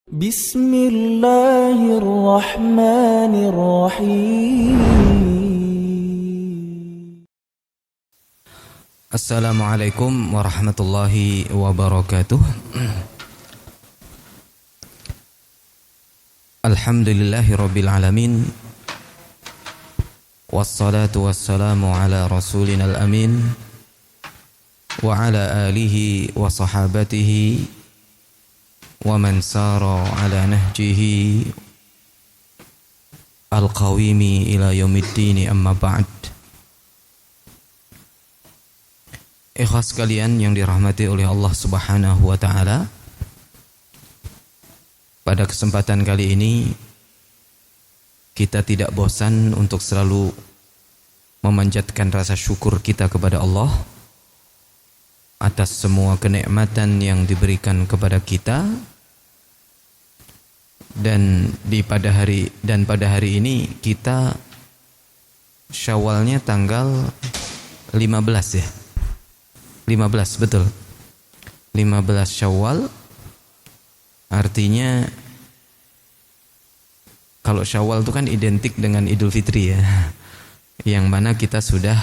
Bismillahirrahmanirrahim. Assalamualaikum warahmatullahi wabarakatuh. Alhamdulillahi rabbil alamin. Wassalatu wassalamu ala rasulina al-amin wa ala alihi wa sahabatihi wa man sara ala nahjihi al-qawimi ila yaumiddin, amma ba'd. Ikhwas sekalian yang dirahmati oleh Allah Subhanahu wa taala, pada kesempatan kali ini kita tidak bosan untuk selalu memanjatkan rasa syukur kita kepada Allah atas semua kenikmatan yang diberikan kepada kita. Dan pada hari ini kita Syawalnya tanggal 15 ya. 15 betul. 15 Syawal. Artinya kalau Syawal itu kan identik dengan Idul Fitri ya. Yang mana kita sudah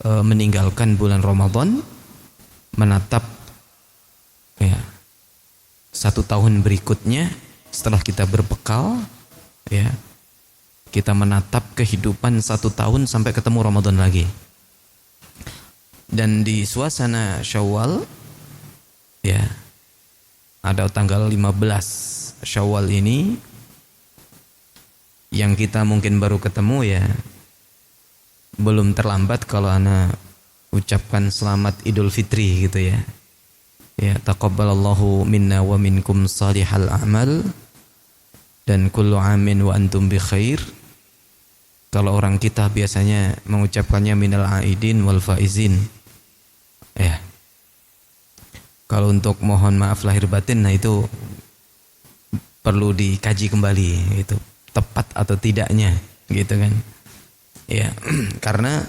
meninggalkan bulan Ramadan, menatap ya 1 tahun berikutnya setelah kita berbekal ya. Kita menatap kehidupan 1 tahun sampai ketemu Ramadan lagi. Dan di suasana Syawal ya, ada tanggal 15 Syawal ini yang kita mungkin baru ketemu ya. Belum terlambat kalau ana ucapkan selamat Idul Fitri gitu ya. Ya, taqabbalallahu minna wa minkum salihal a'mal dan kullu amin wa antum bi khair. Kalau orang kita biasanya mengucapkannya minal aidin wal faizin. Ya. Kalau untuk mohon maaf lahir batin, nah itu perlu dikaji kembali gitu, tepat atau tidaknya gitu kan. Ya, karena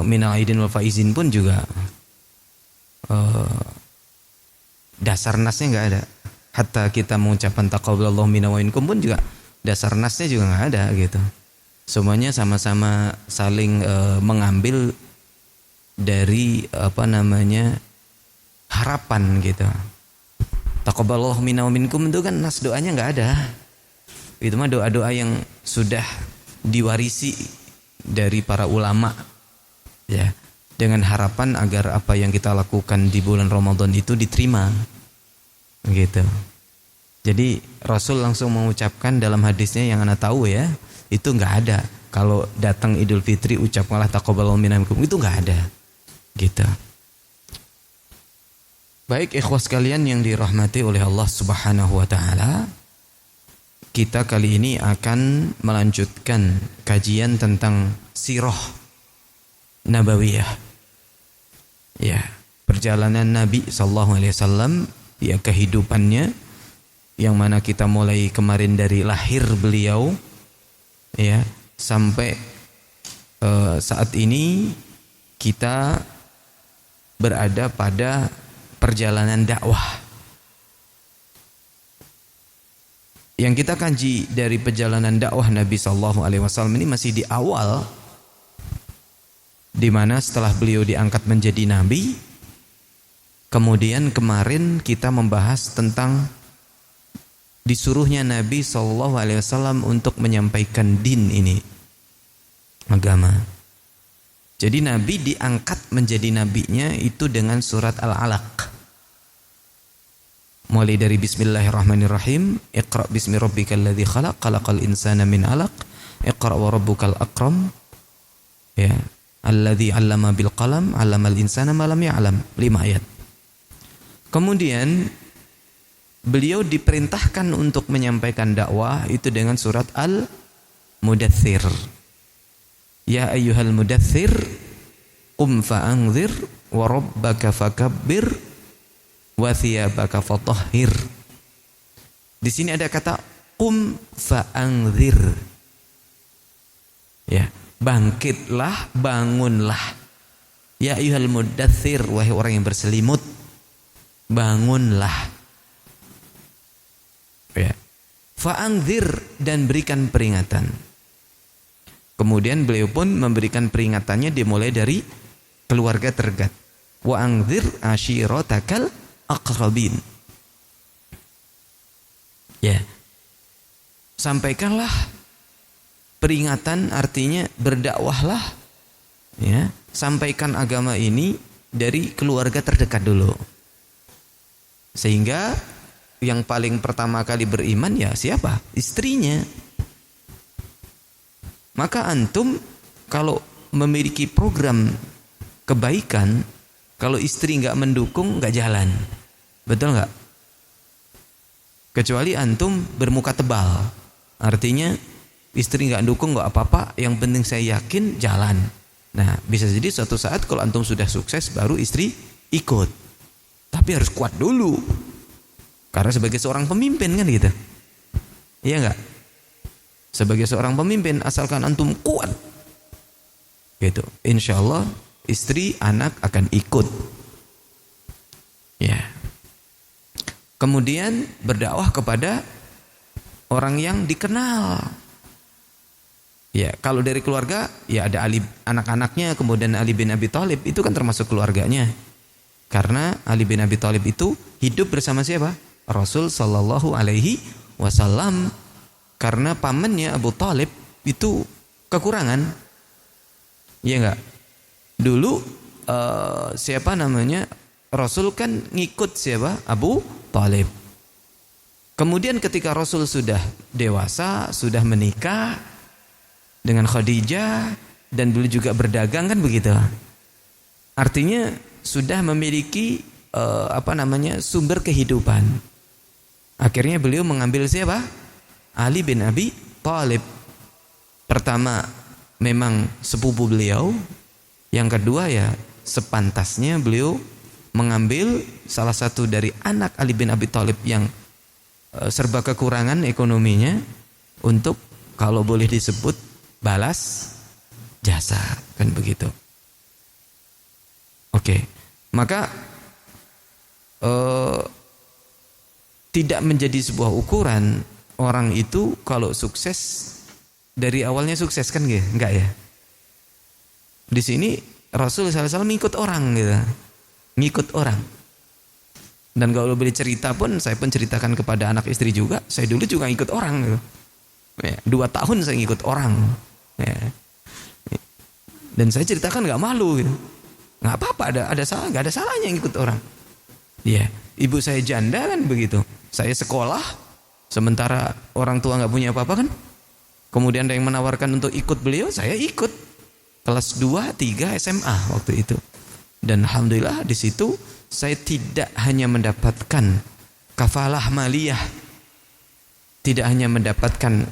minal aidin wal faizin pun juga dasar nasnya enggak ada. Hatta kita mengucapkan taqabbalallahu minna wa minkum pun juga dasar nasnya juga enggak ada gitu. Semuanya sama-sama saling mengambil dari harapan gitu. Taqabbalallahu minna wa minkum itu kan nas doanya enggak ada. Itu mah doa-doa yang sudah diwarisi dari para ulama ya, dengan harapan agar apa yang kita lakukan di bulan Ramadan itu diterima gitu. Jadi Rasul langsung mengucapkan dalam hadisnya yang ana tahu ya, itu enggak ada kalau datang Idul Fitri ucapkanlah taqabbalallahu minna minkum, itu enggak ada gitu. Baik ikhwas sekalian yang dirahmati oleh Allah Subhanahu wa taala, kita kali ini akan melanjutkan kajian tentang sirah nabawiyah. Ya, perjalanan Nabi sallallahu alaihi wasallam, ya kehidupannya yang mana kita mulai kemarin dari lahir beliau ya sampai saat ini kita berada pada perjalanan dakwah. Yang kita kaji dari perjalanan dakwah Nabi sallallahu alaihi wasallam ini masih di awal, di mana setelah beliau diangkat menjadi nabi. Kemudian kemarin kita membahas tentang disuruhnya Nabi sallallahu alaihi wasallam untuk menyampaikan din ini, agama. Jadi Nabi diangkat menjadi nabinya itu dengan surat Al-Alaq. Mulai dari bismillahirrahmanirrahim, Iqra bismi rabbikal ladzi khalaq, khalaqal insana min 'alaq, Iqra wa rabbukal akram. Ya, alladzi 'allama bil qalam, 'allamal insana ma lam ya'lam. 5 ayat. Kemudian beliau diperintahkan untuk menyampaikan dakwah itu dengan surat Al-Mudaththir. Ya ayyuhal mudaththir qum fa'anzir wa rabbaka fakabbir wa thiyabaka fatahhir. Di sini ada kata qum fa'anzir. Ya, bangkitlah, bangunlah. Ya ayyuhal mudaththir, wahai orang yang berselimut, bangunlah. fa'anzir, dan berikan peringatan. Kemudian beliau pun memberikan peringatannya dimulai dari keluarga terdekat. Wa anzir ashiratakal aqrabin. Ya. Sampaikanlah peringatan, artinya berdakwahlah, ya. Sampaikan agama ini dari keluarga terdekat dulu. Sehingga yang paling pertama kali beriman ya siapa? Istrinya. Maka antum kalau memiliki program kebaikan, kalau istri nggak mendukung nggak jalan, betul nggak? Kecuali antum bermuka tebal, artinya istri nggak dukung nggak apa-apa, yang penting saya yakin jalan. Nah, bisa jadi suatu saat kalau antum sudah sukses baru istri ikut, tapi harus kuat dulu. Karena sebagai seorang pemimpin kan gitu. Iya enggak? Sebagai seorang pemimpin asalkan antum kuat, gitu, insyaallah istri anak akan ikut. Ya. Kemudian berdakwah kepada orang yang dikenal. Ya, kalau dari keluarga ya ada Ali, anak-anaknya, kemudian Ali bin Abi Thalib itu kan termasuk keluarganya. Karena Ali bin Abi Thalib itu hidup bersama siapa? Rasul sallallahu alaihi wasallam. Karena pamannya Abu Thalib itu kekurangan. Iya enggak? Dulu siapa namanya? Rasul kan ngikut siapa? Abu Thalib. Kemudian ketika Rasul sudah dewasa, sudah menikah dengan Khadijah, dan beliau juga berdagang kan begitu. Artinya sudah memiliki sumber kehidupan. Akhirnya beliau mengambil siapa? Ali bin Abi Thalib. Pertama memang sepupu beliau, yang kedua ya sepantasnya beliau mengambil salah satu dari anak Ali bin Abi Thalib yang serba kekurangan ekonominya, untuk kalau boleh disebut balas jasa, kan begitu. Oke, maka tidak menjadi sebuah ukuran orang itu kalau sukses dari awalnya sukses, kan enggak ya? Di sini Rasul SAW ngikut orang gitu. Ngikut orang. Dan kalau boleh cerita pun, saya pun ceritakan kepada anak istri juga, saya dulu juga ngikut orang gitu. Ya, 2 tahun saya ngikut orang. Ya. Dan saya ceritakan enggak malu gitu. Enggak apa-apa, ada salah, enggak ada salahnya ngikut orang. Ya, ibu saya janda kan begitu. Saya sekolah, sementara orang tua nggak punya apa-apa kan. Kemudian ada yang menawarkan untuk ikut beliau, saya ikut. Kelas 2, 3 SMA waktu itu. Dan alhamdulillah di situ saya tidak hanya mendapatkan kafalah maliyah, tidak hanya mendapatkan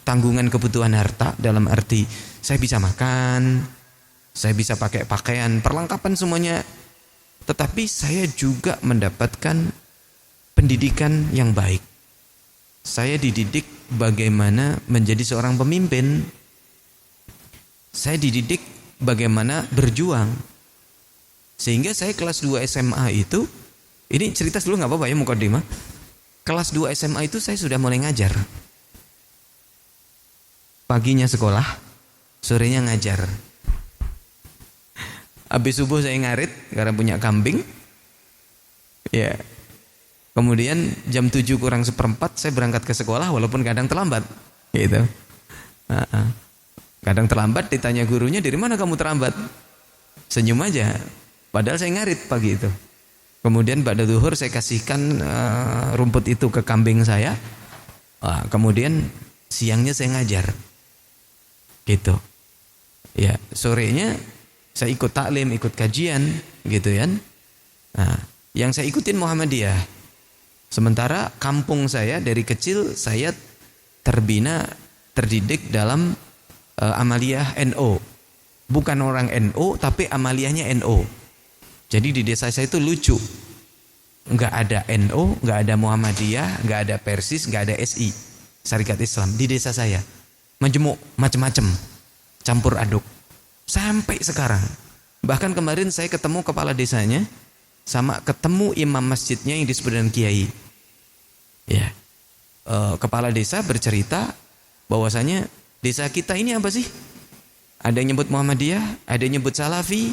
tanggungan kebutuhan harta dalam arti saya bisa makan, saya bisa pakai pakaian, perlengkapan semuanya, tetapi saya juga mendapatkan pendidikan yang baik. Saya dididik bagaimana menjadi seorang pemimpin. Saya dididik bagaimana berjuang. Sehingga saya kelas 2 SMA itu, ini cerita dulu nggak apa-apa ya mukadimah. Kelas 2 SMA itu saya sudah mulai ngajar. Paginya sekolah, sorenya ngajar. Habis subuh saya ngarit karena punya kambing. Ya. Kemudian jam 7 kurang seperempat saya berangkat ke sekolah, walaupun kadang terlambat. Gitu. Kadang terlambat, ditanya gurunya, "Dari mana kamu terlambat?" Senyum aja. Padahal saya ngarit pagi itu. Kemudian ba'da zuhur saya kasihkan rumput itu ke kambing saya. Kemudian siangnya saya ngajar. Gitu. Ya, sorenya saya ikut taklim, ikut kajian, gitu kan. Nah, yang saya ikutin Muhammadiyah. Sementara kampung saya dari kecil saya terbina, terdidik dalam amaliyah NO. Bukan orang NO, tapi amaliyahnya NO. Jadi di desa saya itu lucu. Enggak ada NO, enggak ada Muhammadiyah, enggak ada Persis, enggak ada SI, Syarikat Islam di desa saya. Majemuk, macam-macam, campur aduk. Sampai sekarang. Bahkan kemarin saya ketemu kepala desanya, sama ketemu imam masjidnya yang disebut dengan kiai. Ya. kepala desa bercerita bahwasanya desa kita ini apa sih? Ada yang nyebut Muhammadiyah, ada yang nyebut Salafi,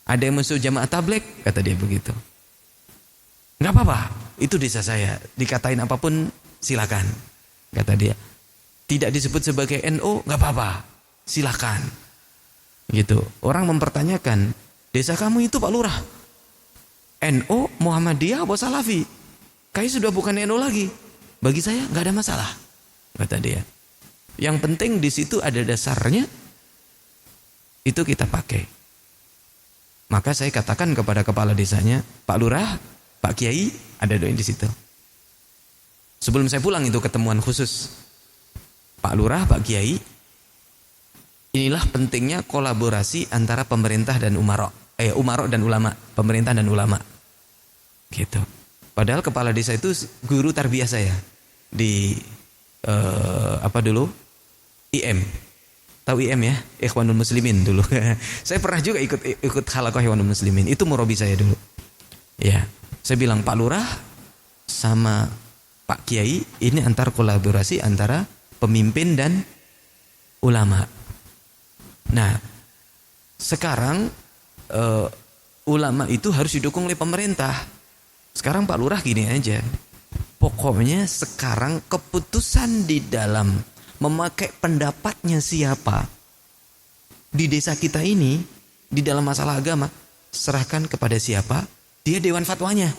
ada yang masuk jamaah tabligh, kata dia begitu. Nggak apa-apa, itu desa saya, dikatain apapun silakan, kata dia. Tidak disebut sebagai NU, nggak apa-apa, silakan. Gitu. Orang mempertanyakan, desa kamu itu Pak Lurah, NU, Muhammadiyah, atau Salafi? Kayak sudah bukan NU lagi. Bagi saya nggak ada masalah, kata dia. Yang penting di situ ada dasarnya, itu kita pakai. Maka saya katakan kepada kepala desanya, Pak Lurah, Pak Kiai, ada doa di situ. Sebelum saya pulang itu ketemuan khusus. Pak Lurah, Pak Kiai, inilah pentingnya kolaborasi antara pemerintah dan umarok dan ulama, pemerintah dan ulama. Gitu. Padahal kepala desa itu guru tarbiyah saya di IM. Tahu IM ya? Ikhwanul Muslimin dulu. Saya pernah juga ikut halaqah Ikhwanul Muslimin. Itu murabi saya dulu. Ya. Saya bilang Pak Lurah sama Pak Kiai ini antar kolaborasi antara pemimpin dan ulama. Nah, sekarang ulama itu harus didukung oleh pemerintah. Sekarang Pak Lurah gini aja. Pokoknya sekarang keputusan di dalam memakai pendapatnya siapa di desa kita ini, di dalam masalah agama, serahkan kepada siapa, dia dewan fatwanya.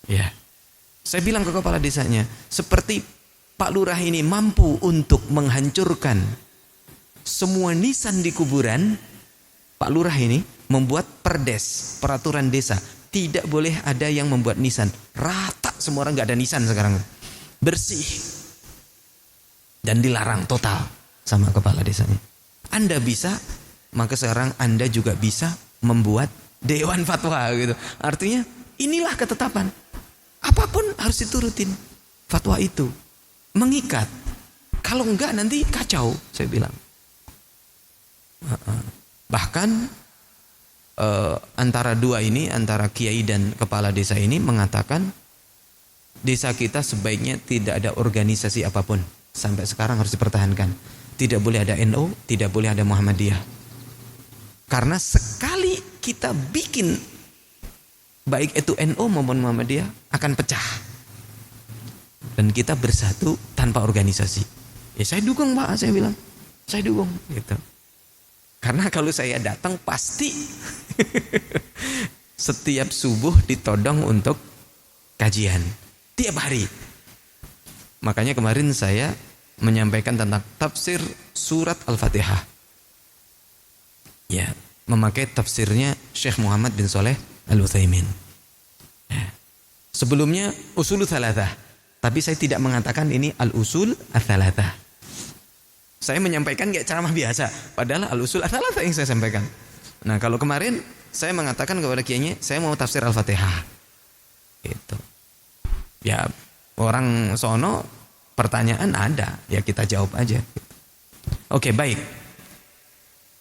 Ya, saya bilang ke kepala desanya, seperti Pak Lurah ini mampu untuk menghancurkan semua nisan di kuburan, Pak Lurah ini membuat perdes, peraturan desa, tidak boleh ada yang membuat nisan. Rata semua orang, nggak ada nisan sekarang. Bersih. Dan dilarang total sama kepala desanya. Anda bisa, maka sekarang Anda juga bisa membuat dewan fatwa gitu. Artinya inilah ketetapan. Apapun harus diturutin fatwa itu. Mengikat. Kalau enggak nanti kacau, saya bilang. Bahkan antara dua ini, antara kiai dan kepala desa ini mengatakan desa kita sebaiknya tidak ada organisasi apapun. Sampai sekarang harus dipertahankan. Tidak boleh ada NU, tidak boleh ada Muhammadiyah. Karena sekali kita bikin baik itu NU maupun Muhammadiyah akan pecah. Dan kita bersatu tanpa organisasi. Ya saya dukung Pak, saya bilang. Saya dukung gitu. Karena kalau saya datang pasti setiap subuh ditodong untuk kajian. Tiap hari. Makanya kemarin saya menyampaikan tentang tafsir surat Al-Fatihah. Ya, memakai tafsirnya Syekh Muhammad bin Shalih Al-Utsaimin. Ya. Sebelumnya usul tsalatsah, tapi saya tidak mengatakan ini al-usul ats-tsalatsah. Saya menyampaikan kayak ceramah biasa, padahal al-usul ats-tsalatsah yang saya sampaikan. Nah, kalau kemarin saya mengatakan kepada kiainya, saya mau tafsir Al-Fatihah. Gitu. Ya, orang sono pertanyaan ada, ya kita jawab aja. Oke, baik.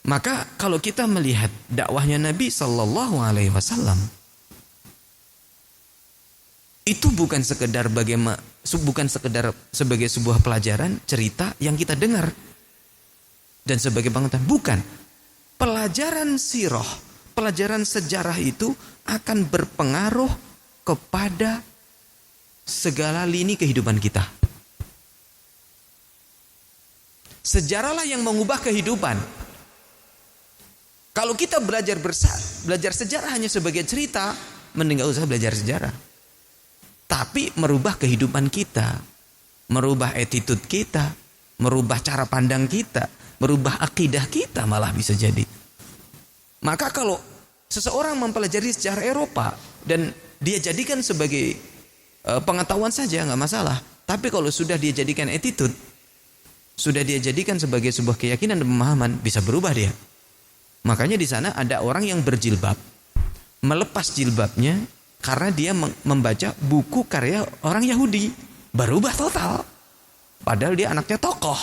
Maka kalau kita melihat dakwahnya Nabi Sallallahu Alaihi Wasallam, itu bukan sekedar sebagai sebuah pelajaran cerita yang kita dengar dan sebagai panutan, bukan. Pelajaran sirah, pelajaran sejarah itu akan berpengaruh kepada segala lini kehidupan kita. Sejarahlah yang mengubah kehidupan. Kalau kita belajar sejarah hanya sebagai cerita, mending gak usah belajar sejarah. Tapi merubah kehidupan kita, merubah attitude kita, merubah cara pandang kita, merubah akidah kita malah bisa jadi. Maka kalau seseorang mempelajari sejarah Eropa dan dia jadikan sebagai pengetahuan saja nggak masalah. Tapi kalau sudah dia jadikan attitude, sudah dia jadikan sebagai sebuah keyakinan dan pemahaman, bisa berubah dia. Makanya di sana ada orang yang berjilbab, melepas jilbabnya karena dia membaca buku karya orang Yahudi, berubah total. Padahal dia anaknya tokoh,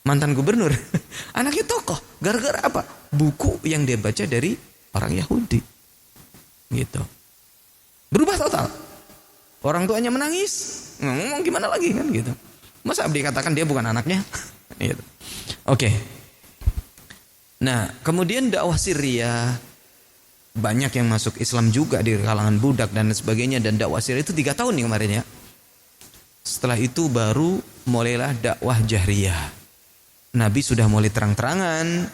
mantan gubernur, anaknya tokoh. Gara-gara apa? Buku yang dia baca dari orang Yahudi, gitu. berubah total. Orang tuanya menangis, ngomong gimana lagi kan gitu. Masa dikatakan dia bukan anaknya? Gitu. Oke. Nah, kemudian dakwah Syria, banyak yang masuk Islam juga di kalangan budak dan sebagainya, dan dakwah Syria itu 3 tahun nih kemarin ya. Setelah itu baru mulailah dakwah Jahriyah. Nabi sudah mulai terang-terangan,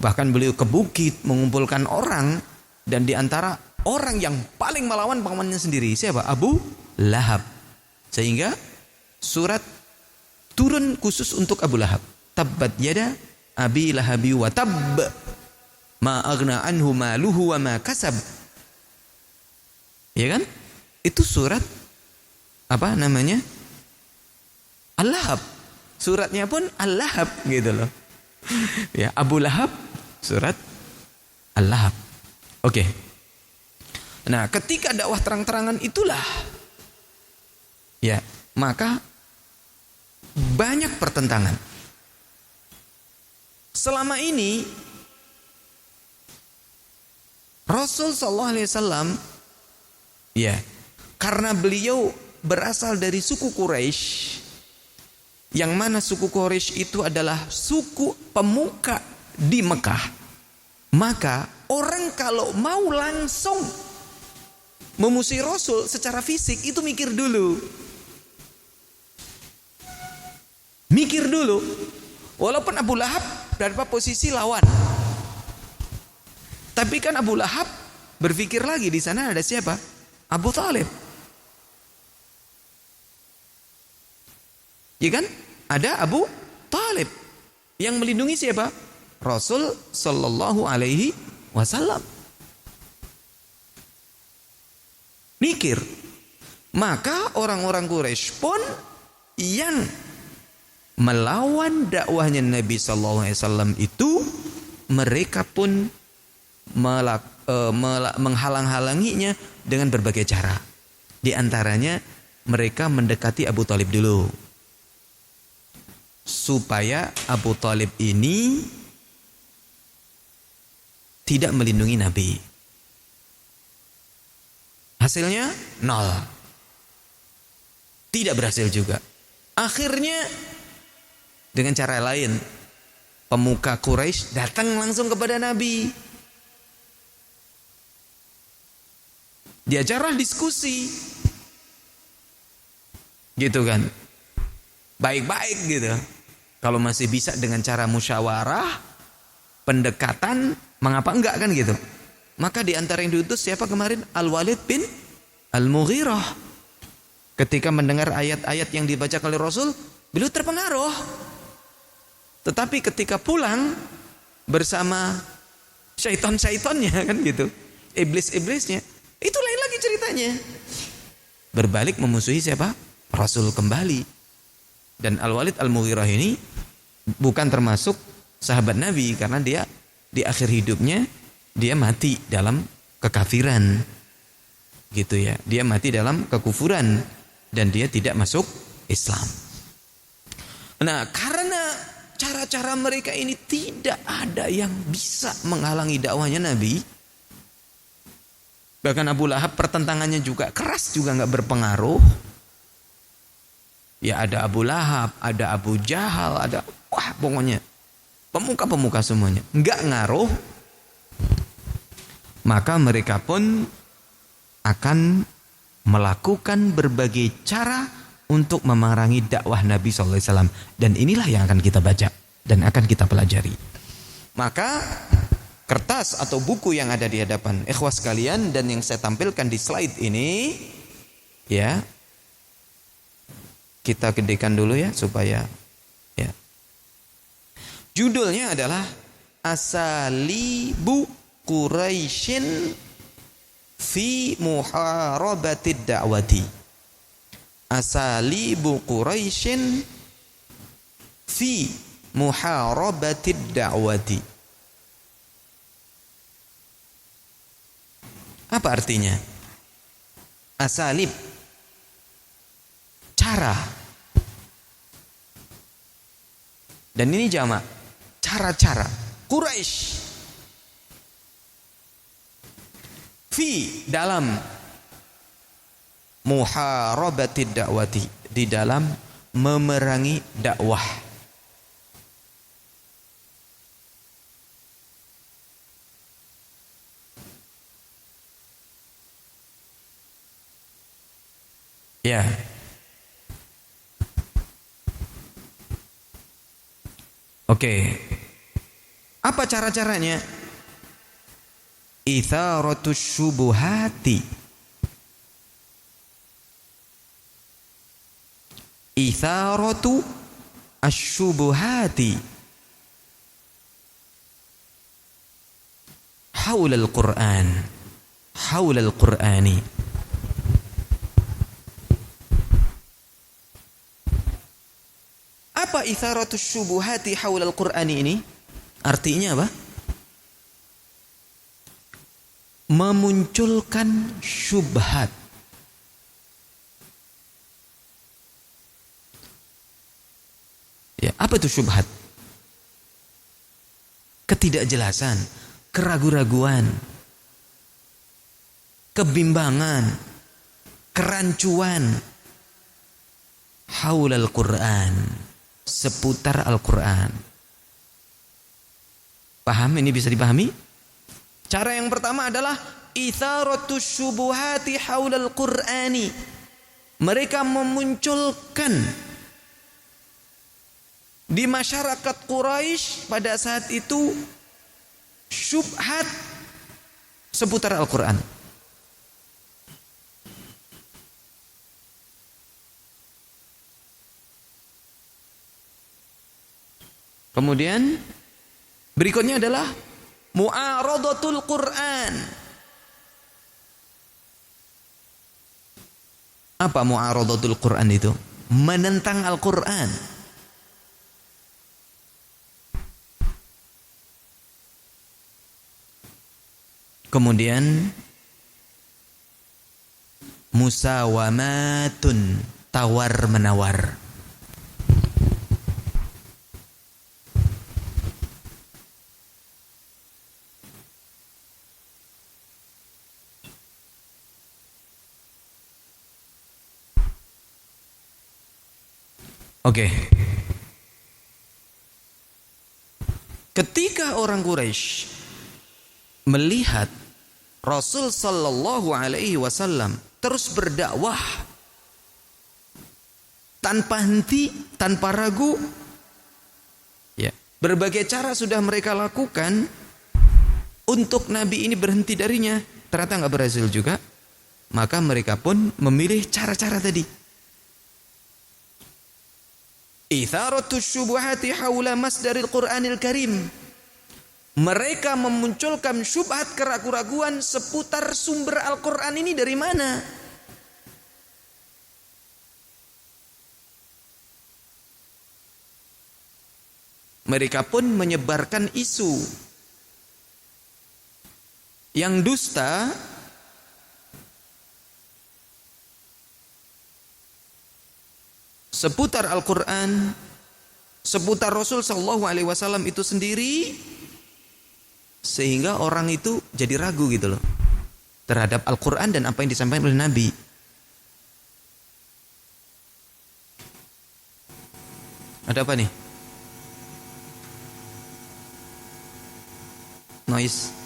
bahkan beliau ke bukit mengumpulkan orang, dan di antara orang yang paling melawan pamannya sendiri siapa? Abu Lahab. Sehingga surat turun khusus untuk Abu Lahab. Tabbat yada abi lahabi wa tabb ma aghna anhu maluhu wa ma kasab. Ya kan? Itu surat apa namanya? Al-Lahab. Suratnya pun Al-Lahab gitu loh. Ya, Abu Lahab, surat Al-Lahab. Oke. Nah, ketika dakwah terang-terangan itulah ya, maka banyak pertentangan. Selama ini Rasul sallallahu alaihi wasallam ya, karena beliau berasal dari suku Quraisy, yang mana suku Quraisy itu adalah suku pemuka di Mekah, maka orang kalau mau langsung memusuhi Rasul secara fisik itu mikir dulu. Mikir dulu. Walaupun Abu Lahab dapat posisi lawan, tapi kan Abu Lahab berpikir lagi, di sana ada siapa? Abu Thalib. Ya kan? Ada Abu Thalib yang melindungi siapa? Rasul sallallahu alaihi wasallam. Mikir. Maka orang-orang Quraisy pun yang melawan dakwahnya Nabi sallallahu alaihi wasallam itu, mereka pun menghalang-halanginya dengan berbagai cara. Di antaranya mereka mendekati Abu Thalib dulu, supaya Abu Thalib ini tidak melindungi Nabi. Hasilnya nol. Tidak berhasil juga. Akhirnya dengan cara lain, pemuka Quraisy datang langsung kepada Nabi. Diajarlah diskusi. Gitu kan. Baik-baik gitu. Kalau masih bisa dengan cara musyawarah, pendekatan, mengapa enggak kan gitu. Maka di antara yang diutus siapa kemarin? Al-Walid bin Al-Mughirah. Ketika mendengar ayat-ayat yang dibaca oleh Rasul, beliau terpengaruh. Tetapi ketika pulang bersama syaitan-syaitannya kan gitu, iblis-iblisnya, itu lain lagi ceritanya. Berbalik memusuhi siapa? Rasul kembali. Dan Al-Walid Al-Mughirah ini bukan termasuk sahabat Nabi, karena dia di akhir hidupnya dia mati dalam kekafiran. Gitu ya. Dia mati dalam kekufuran dan dia tidak masuk Islam. Nah, karena cara-cara mereka ini tidak ada yang bisa menghalangi dakwahnya Nabi. Bahkan Abu Lahab pertentangannya juga keras, juga nggak berpengaruh. Ya ada Abu Lahab, ada Abu Jahal, ada pokoknya pemuka-pemuka semuanya. Nggak ngaruh. Maka mereka pun akan melakukan berbagai cara untuk memerangi dakwah Nabi SAW. Dan inilah yang akan kita baca dan akan kita pelajari. Maka kertas atau buku yang ada di hadapan ikhwas sekalian dan yang saya tampilkan di slide ini, ya, kita gedekan dulu ya supaya ya. Judulnya adalah Asalibu Quraisyin fi muharabatid da'wati. Asalibu Quraisyin fi muharabatid da'wati. Apa artinya? Asalib, cara. Dan ini jamak, cara-cara. Quraisy fi, dalam muharabatid dakwati, di dalam memerangi dakwah. Ya. Oke. Apa cara-caranya? Itsaratus syubuhati. Itsaratu asy-syubuhati haula al-Qur'an, haula al-Qur'ani. Apa itsaratus syubuhati haula al-Qur'ani ini? Artinya apa? Memunculkan syubhat. Ya, apa itu syubhat? Ketidakjelasan, keraguan-raguan, kebimbangan, kerancuan haulal Quran, seputar Al-Quran. Paham? Ini bisa dipahami? Cara yang pertama adalah itsaratus syubuhati haulal Qur'ani. Mereka memunculkan di masyarakat Quraisy pada saat itu syubhat seputar Al-Quran. Kemudian berikutnya adalah mu'aradatul Quran. Apa mu'aradatul Quran itu? Menentang Al-Quran. Kemudian musawamatun, tawar-menawar. Oke. Ketika orang Quraisy melihat Rasul sallallahu alaihi wasallam terus berdakwah tanpa henti, tanpa ragu, ya, berbagai cara sudah mereka lakukan untuk Nabi ini berhenti darinya, ternyata nggak berhasil juga. Maka mereka pun memilih cara-cara tadi. Itsaratus syubuhati haula masdaril Qur'anil Karim. Mereka memunculkan syubhat, keraguan-raguan seputar sumber Al-Quran ini dari mana. Mereka pun menyebarkan isu yang dusta seputar Al-Quran, seputar Rasul sallallahu alaihi wasallam itu sendiri, sehingga orang itu jadi ragu gitu loh terhadap Al-Quran dan apa yang disampaikan oleh Nabi. Ada apa nih? Noise.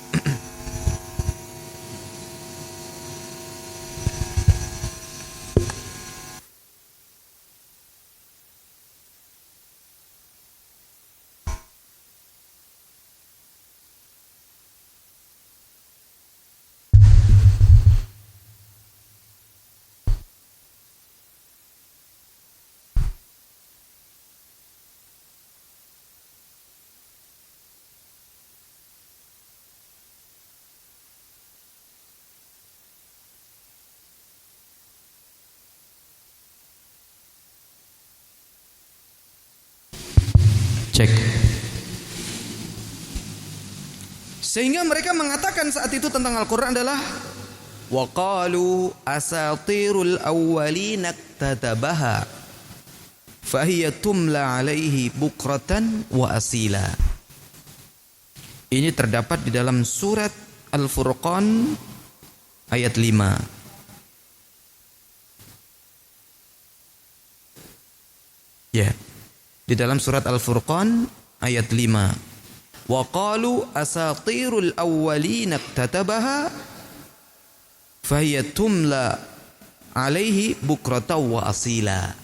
Cek. Sehingga mereka mengatakan saat itu tentang Al-Quran adalah waqalu asatirul awwalina iktatabaha fahiya tumla alaihi bukratan wa asila. Ini terdapat di dalam surat Al-Furqan ayat 5. Ya. Di dalam surat Al-Furqan ayat 5. Wa qalu asatirul awwalin iktatabaha fahiya tumla alaihi bukratan wa asila.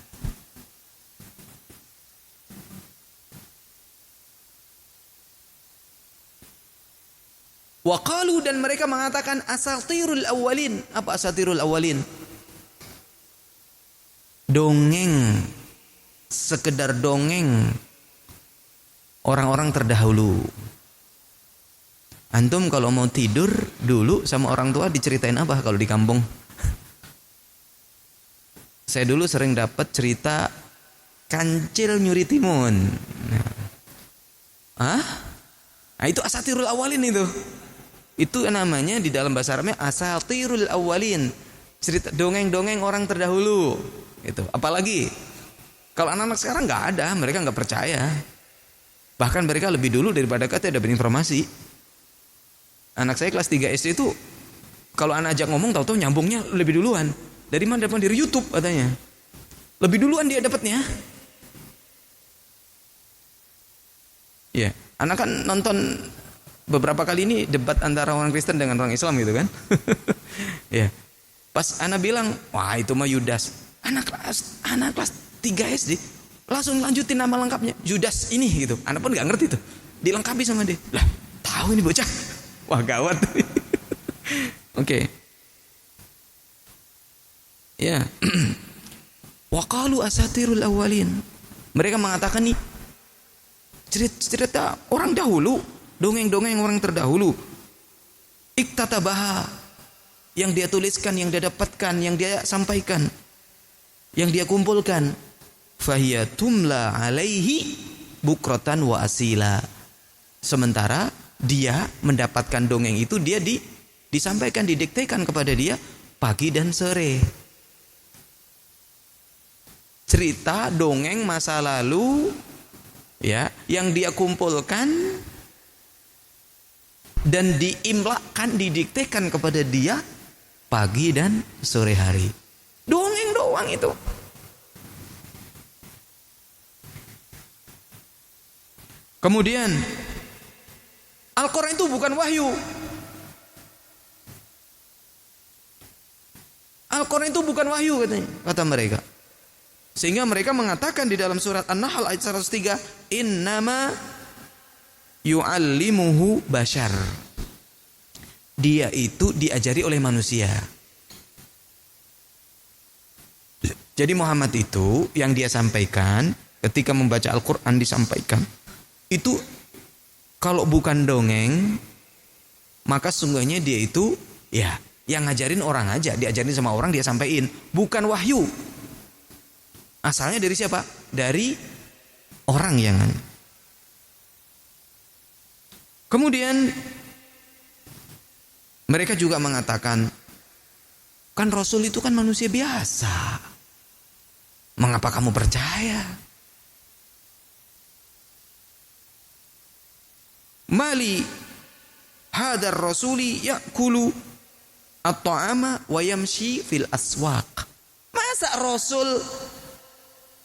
Wa qalu, dan mereka mengatakan asatirul awwalin. Apa asatirul awwalin? Dongeng, sekedar dongeng orang-orang terdahulu. Antum kalau mau tidur dulu sama orang tua diceritain apa kalau di kampung? Saya dulu sering dapat cerita kancil nyuri timun. Nah itu asatirul awalin itu. Itu namanya di dalam bahasa Arabnya asatirul awalin. Cerita dongeng-dongeng orang terdahulu. Itu. Apalagi kalau anak-anak sekarang nggak ada, mereka nggak percaya. Bahkan mereka lebih dulu daripada kita dapat informasi. Anak saya kelas 3 SD itu kalau anak ajak ngomong tahu-tahu nyambungnya lebih duluan. Dari mana? Dari YouTube katanya. Lebih duluan dia dapatnya. Ya, anak kan nonton beberapa kali ini debat antara orang Kristen dengan orang Islam gitu kan. Ya. Pas anak bilang, "Wah, itu mah Yudas." Anak kelas 3 SD langsung lanjutin nama lengkapnya, Yudas ini gitu. Anak pun nggak ngerti tuh. Dilengkapi sama dia. Lah, tahu ini bocah. Wah, gawat. Oke. Ya. Wa qalu asatirul awwalin. Mereka mengatakan nih cerita orang dahulu, dongeng-dongeng orang terdahulu. Iktatabaha, yang dia tuliskan, yang dia dapatkan, yang dia sampaikan, yang dia kumpulkan. Fahiya tumla alaihi bukratan wa asila. Sementara dia mendapatkan dongeng itu, dia disampaikan, didiktekan kepada dia pagi dan sore. Cerita dongeng masa lalu ya, yang dia kumpulkan dan diimlakkan, didiktekan kepada dia pagi dan sore hari. Dongeng doang itu. Kemudian Al-Quran itu bukan wahyu. Al-Quran itu bukan wahyu katanya, kata mereka. Sehingga mereka mengatakan di dalam surat An-Nahl ayat 103, innama yu'allimuhu bashar. Dia itu diajari oleh manusia. Jadi Muhammad itu yang dia sampaikan ketika membaca Al-Quran disampaikan itu kalau bukan dongeng, maka sungguhnya dia itu ya yang ngajarin orang aja, diajarin sama orang dia sampaikan, bukan wahyu. Asalnya dari siapa? Dari orang yang. Kemudian mereka juga mengatakan, kan Rasul itu kan manusia biasa. Mengapa kamu percaya? Mali hadar rasuli ya'kulu at-ta'ama wa yamshi fil aswaq.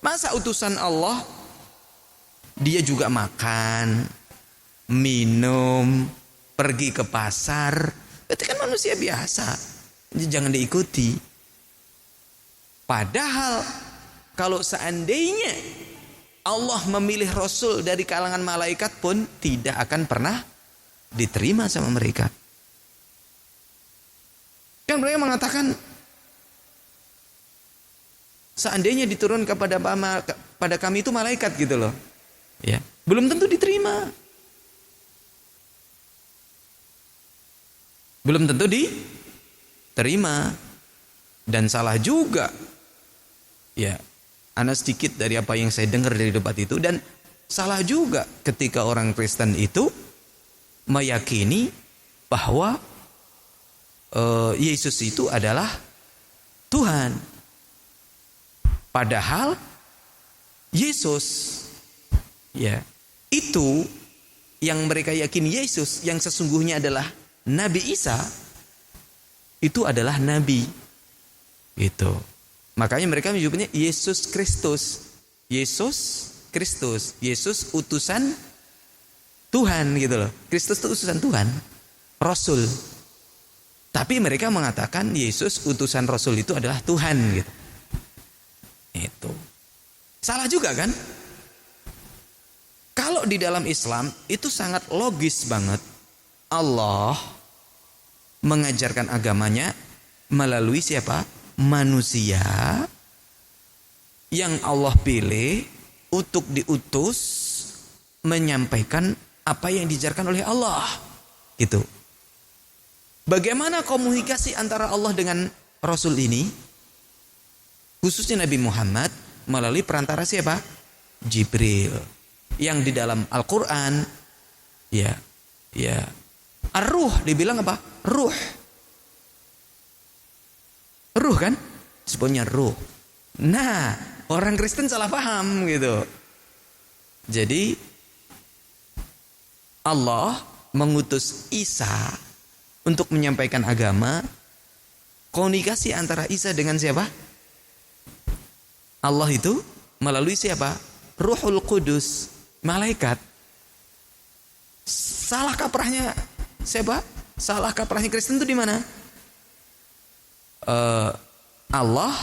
Masa utusan Allah dia juga makan, minum, pergi ke pasar. Itu kan manusia biasa. Jangan diikuti. Padahal kalau seandainya Allah memilih Rasul dari kalangan malaikat pun tidak akan pernah diterima sama mereka. Kan mereka mengatakan seandainya diturun pada kami itu malaikat gitu loh. Ya, belum tentu diterima. Belum tentu diterima. Dan salah juga. Ya. Ana sedikit dari apa yang saya dengar dari debat itu, dan salah juga ketika orang Kristen itu meyakini bahwa Yesus itu adalah Tuhan. Padahal Yesus ya itu yang mereka yakini Yesus yang sesungguhnya adalah Nabi Isa itu adalah nabi. Gitu. Makanya mereka menyebutnya Yesus Kristus. Yesus Kristus. Yesus utusan Tuhan gitu loh. Kristus itu utusan Tuhan, Rasul. Tapi mereka mengatakan Yesus utusan Rasul itu adalah Tuhan gitu. Itu salah juga kan? Kalau di dalam Islam itu sangat logis banget. Allah mengajarkan agamanya melalui siapa? Manusia yang Allah pilih untuk diutus menyampaikan apa yang diajarkan oleh Allah. Gitu. Bagaimana komunikasi antara Allah dengan Rasul ini? Khususnya Nabi Muhammad melalui perantara siapa? Jibril. Yang di dalam Al-Quran ya Ar-Ruh dibilang apa? Ruh kan? Disebutnya ruh. Nah, orang Kristen salah paham gitu. Jadi Allah mengutus Isa untuk menyampaikan agama. Komunikasi antara Isa dengan siapa? Allah itu melalui siapa? Ruhul Qudus, malaikat. Salah kaprahnya siapa? Salah kaprahnya Kristen itu di mana? Allah,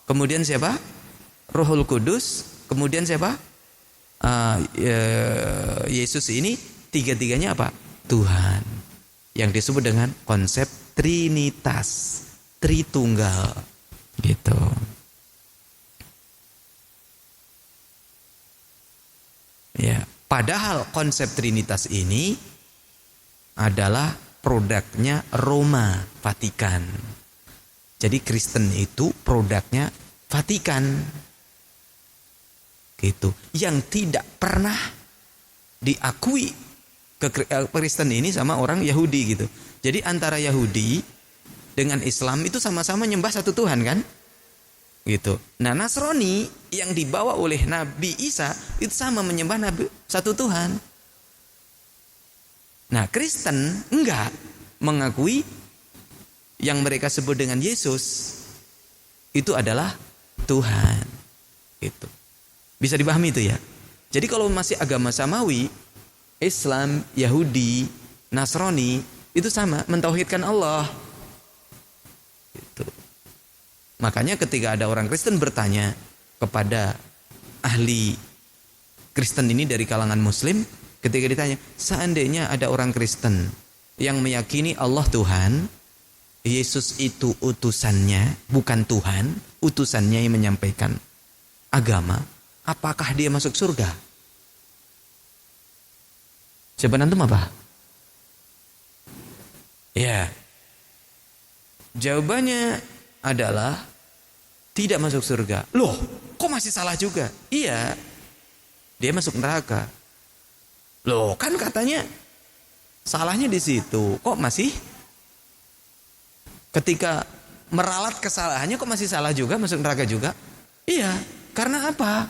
kemudian siapa? Ruhul Qudus, kemudian siapa? Yesus ini tiga-tiganya apa? Tuhan. Yang disebut dengan konsep Trinitas, Tritunggal, gitu. Ya, padahal konsep Trinitas ini adalah produknya Roma, Vatikan. Jadi Kristen itu produknya Vatikan. Gitu. Yang tidak pernah diakui Kristen ini sama orang Yahudi gitu. Jadi antara Yahudi dengan Islam itu sama-sama nyembah satu Tuhan kan? Gitu. Nah, Nasrani yang dibawa oleh Nabi Isa itu sama menyembah Nabi satu Tuhan. Nah, Kristen enggak mengakui yang mereka sebut dengan Yesus itu adalah Tuhan. Gitu. Bisa dipahami itu ya. Jadi kalau masih agama samawi, Islam, Yahudi, Nasrani itu sama mentauhidkan Allah. Gitu. Makanya ketika ada orang Kristen bertanya kepada ahli Kristen ini dari kalangan Muslim, ketika ditanya, seandainya ada orang Kristen yang meyakini Allah Tuhan, Yesus itu utusannya, bukan Tuhan, utusannya yang menyampaikan agama, apakah dia masuk surga? Jawaban antum apa? Ya, jawabannya adalah tidak masuk surga. Loh, kok masih salah juga? Iya, dia masuk neraka. Loh, kan katanya salahnya di situ. Kok masih? Ketika meralat kesalahannya kok masih salah juga, masuk neraka juga? Iya, karena apa?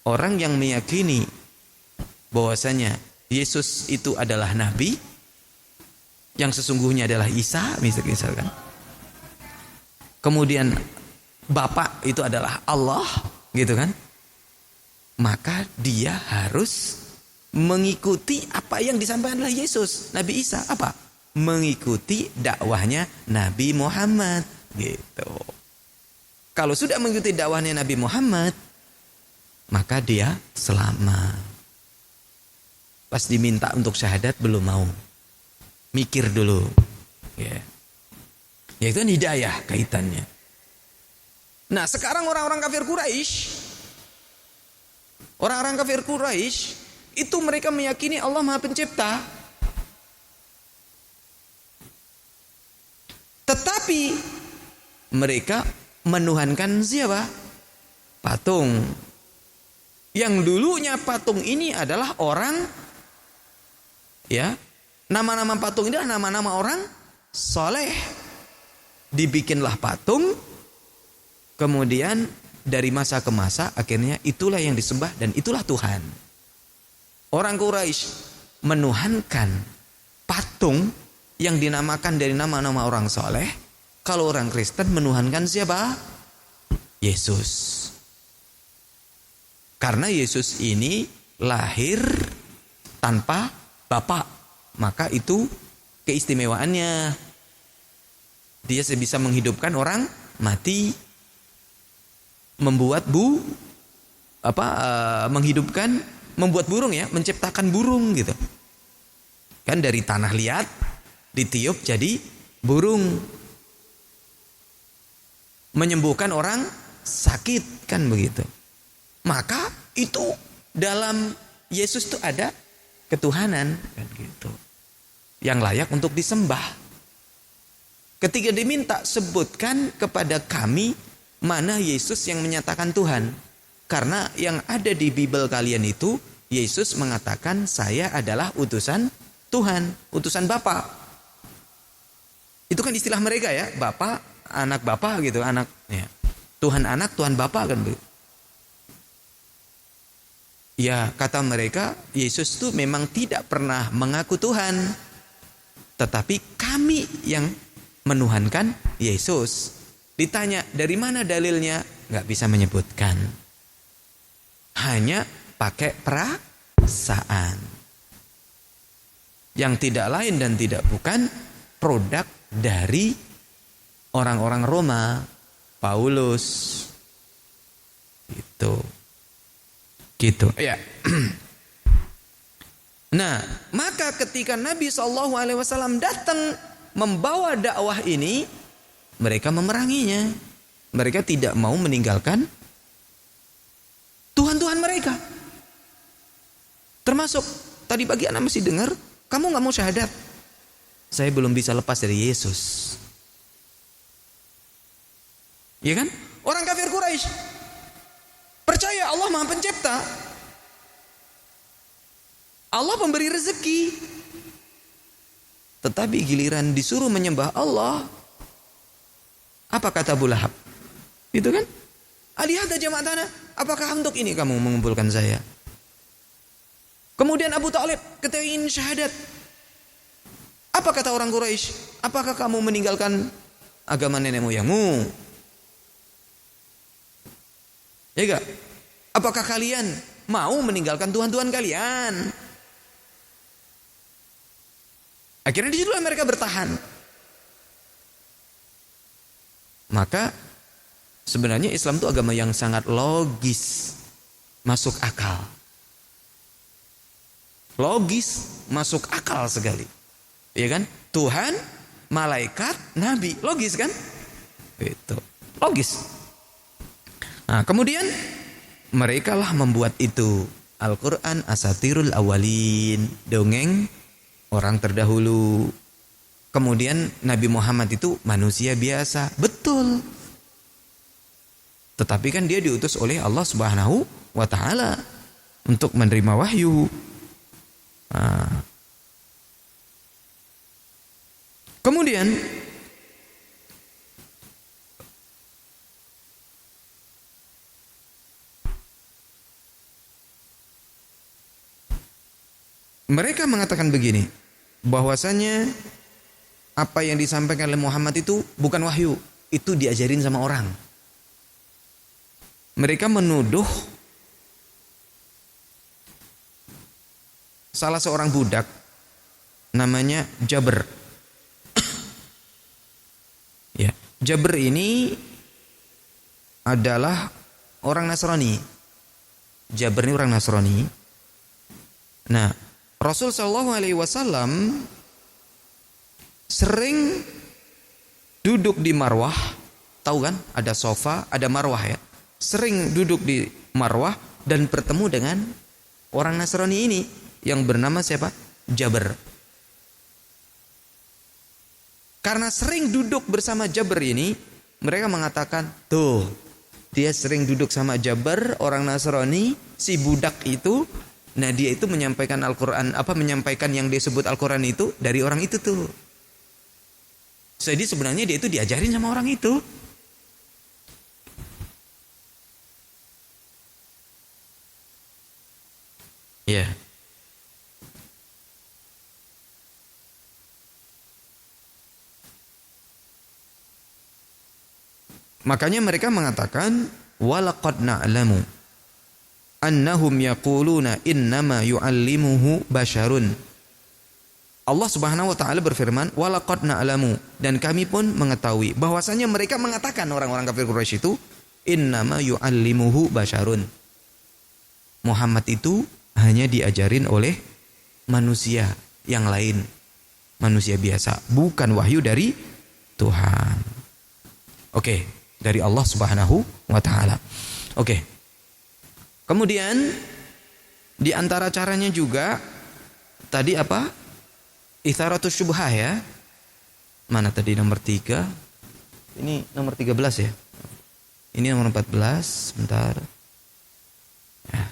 Orang yang meyakini bahwasanya Yesus itu adalah nabi, yang sesungguhnya adalah Isa, misalkan. Kemudian Bapa itu adalah Allah, gitu kan? Maka dia harus mengikuti apa yang disampaikan oleh Yesus, Nabi Isa. Apa? Mengikuti dakwahnya Nabi Muhammad, gitu. Kalau sudah mengikuti dakwahnya Nabi Muhammad, maka dia selamat. Pas diminta untuk syahadat belum mau, mikir dulu, ya. Yaitu hidayah kaitannya. Nah, sekarang orang-orang kafir Quraisy, itu mereka meyakini Allah Maha Pencipta. Tetapi mereka menuhankan siapa? Patung. Yang dulunya patung ini adalah orang, ya, nama-nama patung ini adalah nama-nama orang soleh. Dibikinlah patung, kemudian dari masa ke masa akhirnya itulah yang disembah dan itulah Tuhan. Orang Quraisy menuhankan patung yang dinamakan dari nama-nama orang soleh. Kalau orang Kristen menuhankan siapa? Yesus. Karena Yesus ini lahir tanpa bapak, maka itu keistimewaannya. Dia bisa menghidupkan orang mati, membuat membuat burung ya, menciptakan burung gitu. Kan dari tanah liat ditiup jadi burung. Menyembuhkan orang sakit, kan begitu. Maka itu dalam Yesus itu ada ketuhanan, kan gitu, yang layak untuk disembah. Ketika diminta sebutkan kepada kami mana Yesus yang menyatakan Tuhan, karena yang ada di Bible kalian itu Yesus mengatakan saya adalah utusan Tuhan, utusan Bapa. Itu kan istilah mereka ya, Bapa, anak Bapa gitu, anak ya. Tuhan anak, Tuhan Bapa kan begitu. Ya, kata mereka, Yesus itu memang tidak pernah mengaku Tuhan. Tetapi kami yang menuhankan Yesus. Ditanya, dari mana dalilnya? Nggak bisa menyebutkan. Hanya pakai perasaan. Yang tidak lain dan tidak bukan produk dari orang-orang Roma, Paulus. Gitu ya. Nah, maka ketika Nabi SAW datang membawa dakwah ini, mereka memeranginya. Mereka tidak mau meninggalkan Tuhan-Tuhan mereka. Termasuk tadi pagi anak masih dengar, kamu gak mau syahadat? Saya belum bisa lepas dari Yesus. Ya kan? Orang kafir Quraisy percaya Allah Maha Pencipta. Allah pemberi rezeki. Tetapi giliran disuruh menyembah Allah, apa kata Abu Lahab? Itu kan? Alihada jama'atana, apakah untuk ini kamu mengumpulkan saya? Kemudian Abu Talib ketika ingin syahadat, apa kata orang Quraisy? Apakah kamu meninggalkan agama nenek moyangmu? Ya enggak? Apakah kalian mau meninggalkan Tuhan-Tuhan kalian? Akhirnya di situlah mereka bertahan. Maka sebenarnya Islam itu agama yang sangat logis, masuk akal. Logis, masuk akal sekali. Ya kan? Tuhan, malaikat, nabi, logis kan? Itu logis. Nah, kemudian mereka lah membuat itu. Al-Quran asatirul awalin, dongeng orang terdahulu. Kemudian Nabi Muhammad itu manusia biasa, betul. Tetapi kan dia diutus oleh Allah Subhanahu wa Ta'ala untuk menerima wahyu. Nah. Kemudian mereka mengatakan begini, bahwasanya apa yang disampaikan oleh Muhammad itu bukan wahyu, itu diajarin sama orang. Mereka menuduh salah seorang budak namanya Jabir. Ya, Jabir ini adalah orang Nasrani. Jabir ini orang Nasrani. Nah, Rasul SAW sering duduk di marwah, tahu kan? Ada sofa, ada marwah ya. Sering duduk di marwah dan bertemu dengan orang Nasrani ini yang bernama siapa? Jabir. Karena sering duduk bersama Jabir ini, mereka mengatakan, tuh, dia sering duduk sama Jabir, orang Nasrani, si budak itu. Nah, dia itu menyampaikan Al-Quran, menyampaikan yang disebut Al-Quran itu dari orang itu tuh. Jadi sebenarnya dia itu diajarin sama orang itu. Ya. Makanya mereka mengatakan walaqad na'lamu annahum yaquluna innama yu'allimuhu basyarun. Allah Subhanahu wa taala berfirman, walaqad na'lamu, dan kami pun mengetahui bahwasanya mereka mengatakan, orang-orang kafir Quraisy itu, innama yu'allimuhu basyarun. Muhammad itu hanya diajarin oleh manusia yang lain, manusia biasa, bukan wahyu dari Tuhan. Oke, dari Allah Subhanahu wa taala. Oke. Kemudian di antara caranya juga tadi apa? Itsaratus syubhah ya. Mana tadi nomor 3? Ini nomor 13 ya. Ini nomor 14, sebentar. Ya.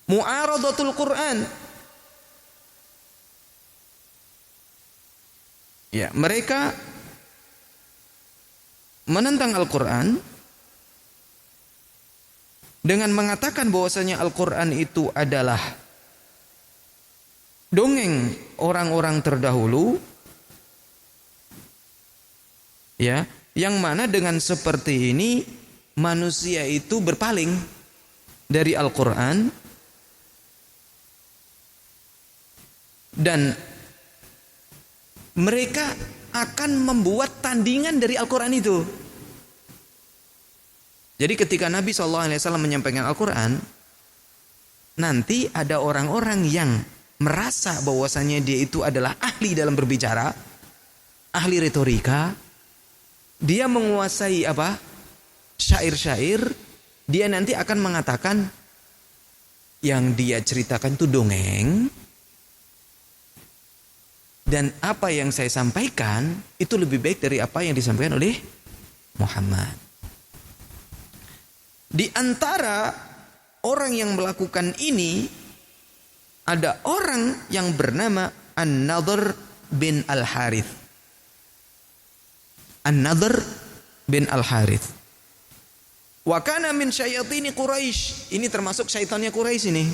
Mu'aradatul Quran. Ya, mereka menentang Al-Quran dengan mengatakan bahwasanya Al-Quran itu adalah dongeng orang-orang terdahulu, ya, yang mana dengan seperti ini manusia itu berpaling dari Al-Quran dan mereka akan membuat tandingan dari Al-Quran itu. Jadi ketika Nabi SAW menyampaikan Al-Quran, nanti ada orang-orang yang merasa bahwasanya dia itu adalah ahli dalam berbicara, ahli retorika, dia menguasai apa? Syair-syair, dia nanti akan mengatakan yang dia ceritakan itu dongeng, dan apa yang saya sampaikan itu lebih baik dari apa yang disampaikan oleh Muhammad. Di antara orang yang melakukan ini ada orang yang bernama An-Nadhr bin Al-Harith. An-Nadhr bin Al-Harith. Wa kana min syayatini Quraisy. Ini termasuk syaitannya Quraisy ini.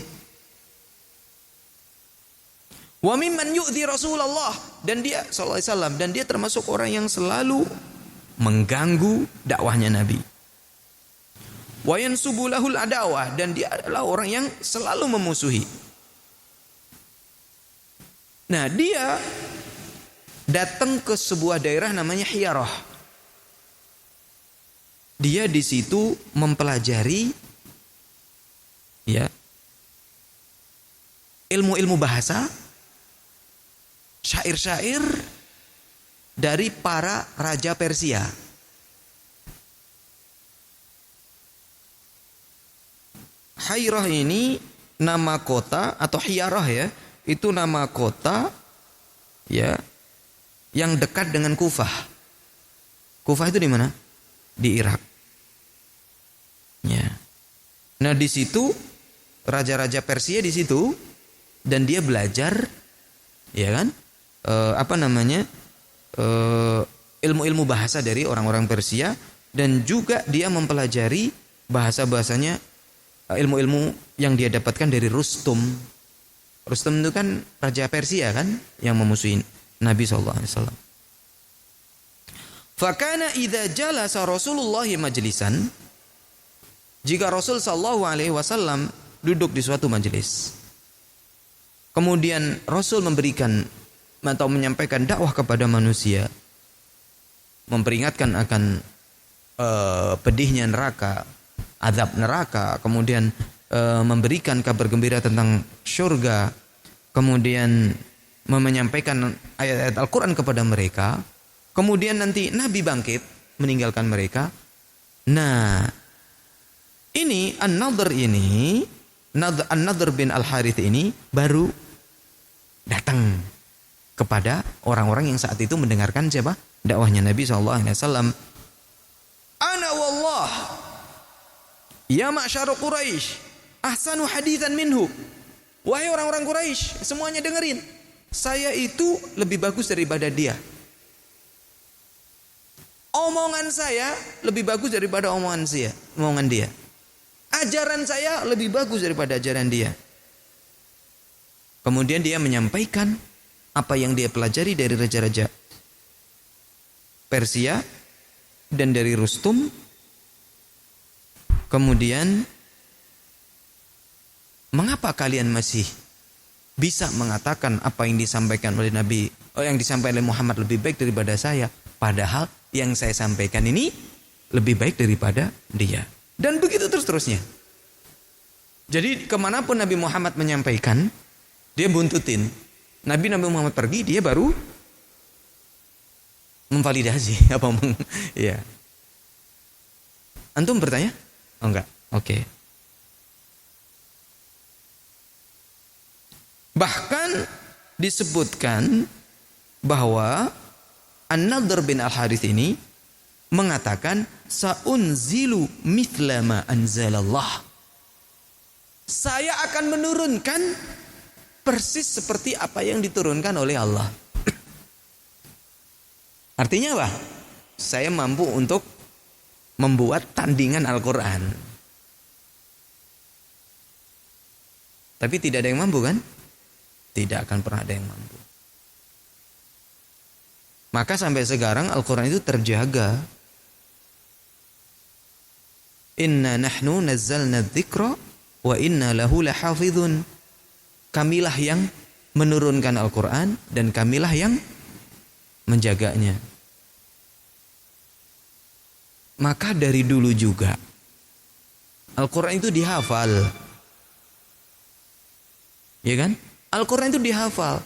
Wa mimman yu'dhi Rasulullah, dan dia sallallahu alaihi wasallam, dan dia termasuk orang yang selalu mengganggu dakwahnya Nabi. Wa yansubu lahul adawah, dan dia adalah orang yang selalu memusuhi. Nah, dia datang ke sebuah daerah namanya Hiyarah. Dia di situ mempelajari ya ilmu-ilmu bahasa, syair-syair dari para raja Persia. Hairah ini nama kota, atau Hiyarah ya, itu nama kota ya yang dekat dengan Kufah. Kufah itu di mana? Di Irak. Ya. Nah, di situ raja-raja Persia di situ, dan dia belajar ya kan? Ilmu-ilmu bahasa dari orang-orang Persia, dan juga dia mempelajari bahasa-bahasanya, ilmu-ilmu yang dia dapatkan dari Rustum. Rustum itu kan raja Persia kan, yang memusuhi Nabi SAW. Fakana idza jalasa Rasulullah majlisan, jika Rasul SAW duduk di suatu majelis, kemudian Rasul memberikan atau menyampaikan dakwah kepada manusia, memperingatkan akan pedihnya neraka, azab neraka, kemudian memberikan kabar gembira tentang syurga, kemudian menyampaikan ayat-ayat Al-Quran kepada mereka, kemudian nanti Nabi bangkit meninggalkan mereka. Nah, ini An-Nadhr bin Al-Harith ini baru datang kepada orang-orang yang saat itu mendengarkan siapa? Dakwahnya Nabi SAW. Ana wallah ya ma'syar Quraisy ahsanu haditsan minhu. Wahai orang-orang Quraisy, semuanya dengerin. Saya itu lebih bagus daripada dia. Omongan saya lebih bagus daripada omongan dia. Ajaran saya lebih bagus daripada ajaran dia. Kemudian dia menyampaikan apa yang dia pelajari dari raja-raja Persia dan dari Rustum. Kemudian Mengapa kalian masih bisa mengatakan apa yang disampaikan oleh Nabi, yang disampaikan oleh Muhammad lebih baik daripada saya, padahal yang saya sampaikan ini lebih baik daripada dia. Dan begitu terus-terusnya. Jadi kemanapun Nabi Muhammad menyampaikan, dia buntutin. Nabi Muhammad pergi, dia baru memvalidasi apa ya. Antum bertanya? Oh enggak. Oke. Bahkan disebutkan bahwa An-Nadhr bin Al-Harits ini mengatakan saunzilu mithla ma anzalallah. Saya akan menurunkan persis seperti apa yang diturunkan oleh Allah. Artinya apa? Saya mampu untuk membuat tandingan Al-Quran. Tapi tidak ada yang mampu kan? Tidak akan pernah ada yang mampu. Maka sampai sekarang Al-Quran itu terjaga. Inna nahnu nazzalna dzikra wa inna lahu lahafidhun. Kamilah yang menurunkan Al-Quran dan kamilah yang menjaganya. Maka dari dulu juga Al-Quran itu dihafal. Ya kan? Al-Quran itu dihafal.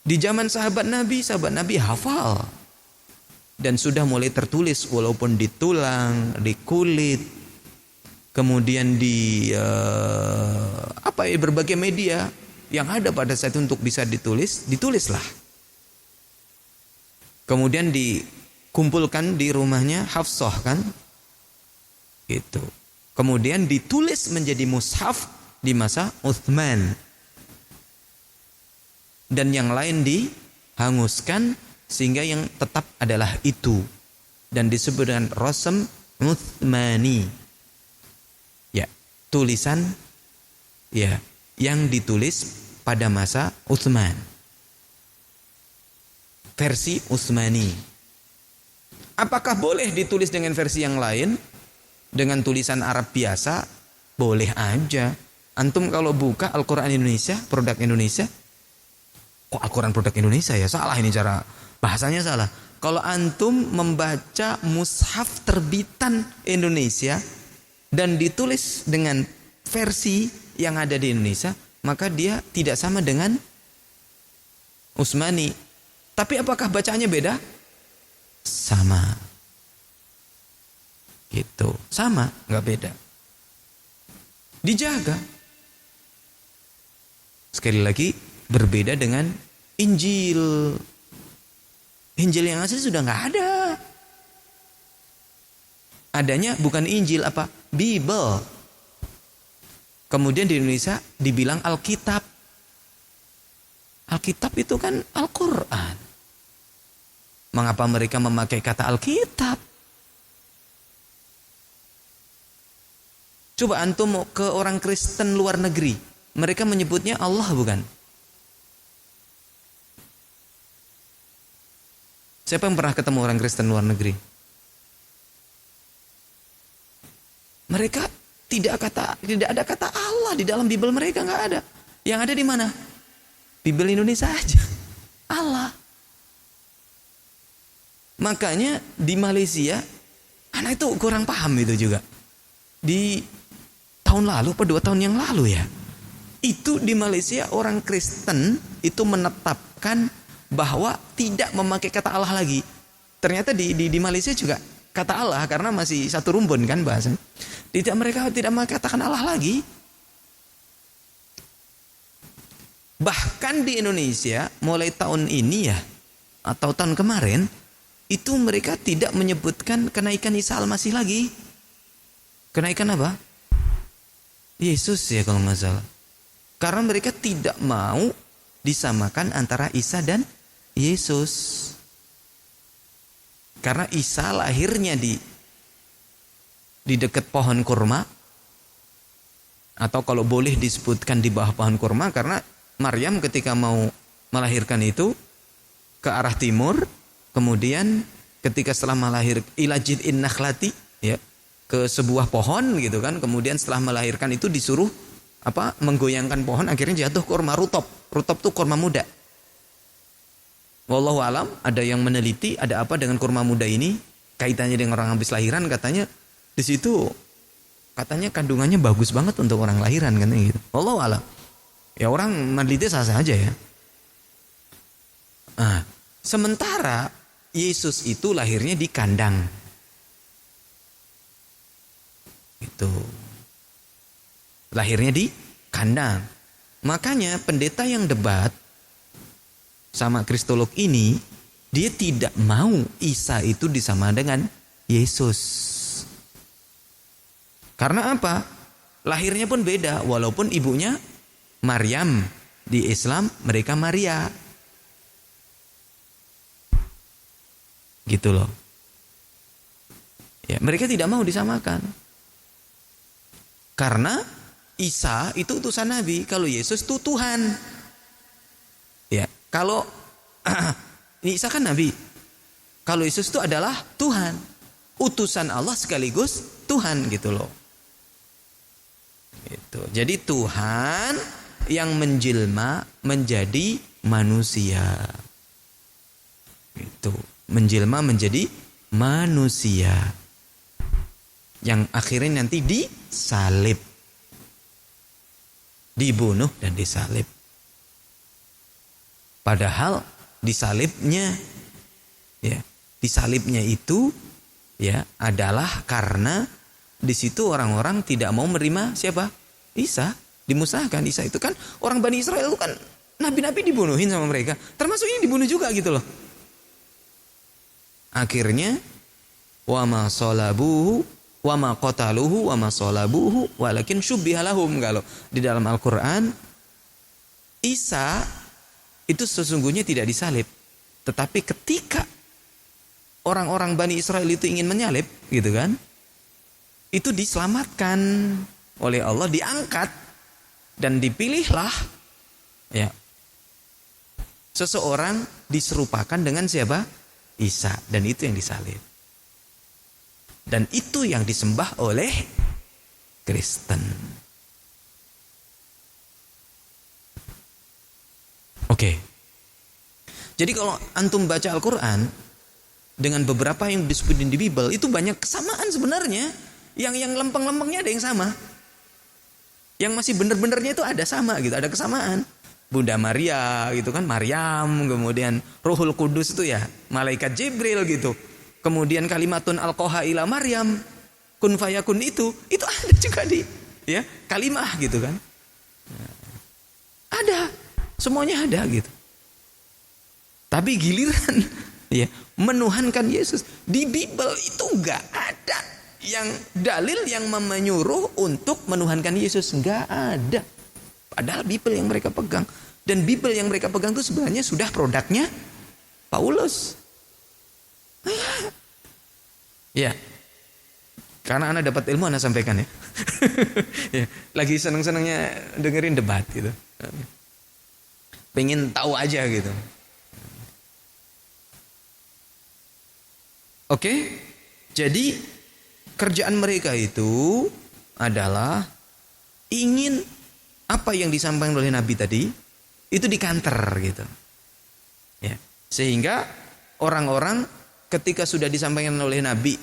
Di zaman sahabat Nabi hafal. Dan sudah mulai tertulis walaupun di tulang, di kulit, kemudian di berbagai media yang ada pada saat itu untuk bisa ditulislah. Kemudian dikumpulkan di rumahnya Hafsah kan? Gitu. Kemudian ditulis menjadi mushaf di masa Utsman. Dan yang lain dihanguskan sehingga yang tetap adalah itu. Dan disebut dengan Rasm Utsmani. Ya, tulisan ya yang ditulis pada masa Utsman. Versi Utsmani. Apakah boleh ditulis dengan versi yang lain? Dengan tulisan Arab biasa? Boleh aja. Antum kalau buka Al-Quran Indonesia, produk Indonesia, kok Al-Quran produk Indonesia ya? Salah ini cara bahasanya salah. Kalau antum membaca mushaf terbitan Indonesia dan ditulis dengan versi yang ada di Indonesia, maka dia tidak sama dengan Utsmani. Tapi apakah bacaannya beda? Sama. Gitu. Sama, nggak beda. Dijaga. Sekali lagi berbeda dengan Injil. Injil yang asli sudah nggak ada. Adanya bukan Injil apa? Bible. Kemudian di Indonesia dibilang Alkitab. Alkitab itu kan Al-Quran. Mengapa mereka memakai kata Alkitab? Coba antum ke orang Kristen luar negeri. Mereka menyebutnya Allah bukan? Siapa yang pernah ketemu orang Kristen luar negeri? Mereka tidak ada kata Allah di dalam Bible mereka, nggak ada. Yang ada di mana? Bible Indonesia aja. Allah. Makanya di Malaysia, anak itu kurang paham itu juga. Di tahun lalu atau 2 tahun yang lalu ya, itu di Malaysia orang Kristen itu menetapkan bahwa tidak memakai kata Allah lagi. Ternyata di Malaysia juga kata Allah karena masih satu rumpun kan bahasanya. Mereka tidak mengatakan Allah lagi. Bahkan di Indonesia mulai tahun ini ya atau tahun kemarin itu mereka tidak menyebutkan kenaikan Isa Al-Masih lagi. Kenaikan apa? Yesus ya kalau nggak salah. Karena mereka tidak mau disamakan antara Isa dan Yesus. Karena Isa lahirnya di dekat pohon kurma. Atau kalau boleh disebutkan di bawah pohon kurma. Karena Maryam ketika mau melahirkan itu ke arah timur. Kemudian ketika setelah melahirkan ilajid in nakhlati ya, ke sebuah pohon gitu kan, kemudian setelah melahirkan itu disuruh menggoyangkan pohon, akhirnya jatuh kurma rutop. Rutop itu kurma muda. Wallahu alam, ada yang meneliti ada apa dengan kurma muda ini kaitannya dengan orang habis lahiran, katanya di situ katanya kandungannya bagus banget untuk orang lahiran kan gitu. Wallahu alam. Ya orang meneliti sah-sah aja ya. Nah, sementara Yesus itu lahirnya di kandang. Itu. Lahirnya di kandang. Makanya pendeta yang debat sama kristolog ini, dia tidak mau Isa itu disama dengan Yesus. Karena apa? Lahirnya pun beda, walaupun ibunya Maryam. Di Islam mereka Maria. Gitu loh. Ya, mereka tidak mau disamakan. Karena Isa itu utusan Nabi, kalau Yesus itu Tuhan. Ya, kalau Isa kan Nabi. Kalau Yesus itu adalah Tuhan. Utusan Allah sekaligus Tuhan gitu loh. Gitu. Jadi Tuhan yang menjelma menjadi manusia. Itu, menjelma menjadi manusia. Yang akhirnya nanti disalib. Dibunuh dan disalib. Padahal disalibnya itu ya adalah karena di situ orang-orang tidak mau menerima siapa? Isa, dimusnahkan. Isa itu kan orang Bani Israel itu kan nabi-nabi dibunuhin sama mereka, termasuk ini dibunuh juga gitu loh. Akhirnya wa ma salabuhu wa ma qataluhu wa ma salabuhu walakin syubbiha lahum. Kalau di dalam Al-Qur'an Isa itu sesungguhnya tidak disalib. Tetapi ketika orang-orang Bani Israel itu ingin menyalib gitu kan, itu diselamatkan oleh Allah, diangkat dan dipilihlah ya seseorang diserupakan dengan siapa? Isa, dan itu yang disalib. Dan itu yang disembah oleh Kristen. Oke. Jadi kalau antum baca Al-Quran dengan beberapa yang disebutin di Bible, itu banyak kesamaan sebenarnya. Yang lempeng-lempengnya ada yang sama. Yang masih bener-benernya itu ada sama gitu, ada kesamaan. Bunda Maria gitu kan, Maryam, kemudian Ruhul Kudus itu ya malaikat Jibril gitu. Kemudian kalimatun alqaha ila Maryam, kun fayakun itu ada juga di ya kalimah gitu kan. Ada, semuanya ada gitu. Tapi giliran ya menuhankan Yesus di Bible itu enggak ada yang dalil yang menyuruh untuk menuhankan Yesus, enggak ada. Padahal Bible yang mereka pegang. Dan Bible yang mereka pegang itu sebenarnya sudah produknya Paulus. Ya. Karena Anda dapat ilmu, Anda sampaikan ya. Ya. Lagi seneng-senengnya dengerin debat gitu. Pengen tahu aja gitu. Oke. Jadi kerjaan mereka itu adalah ingin apa yang disampaikan oleh Nabi tadi itu dikanter gitu. Ya. Sehingga orang-orang ketika sudah disampaikan oleh Nabi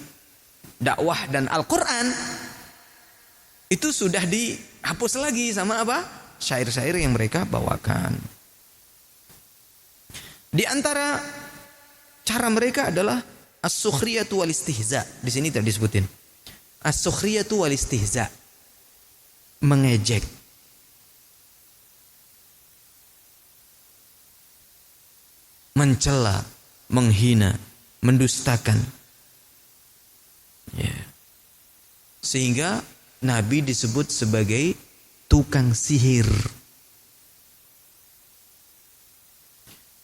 dakwah dan Al-Qur'an itu sudah dihapus lagi sama apa? Syair-syair yang mereka bawakan. Di antara cara mereka adalah as-sukhriyatu wal istihza. Di sini tadi disebutin. As-sukhriyatu wal istihza. Mengejek. Mencela, menghina, mendustakan. Ya. Sehingga Nabi disebut sebagai tukang sihir.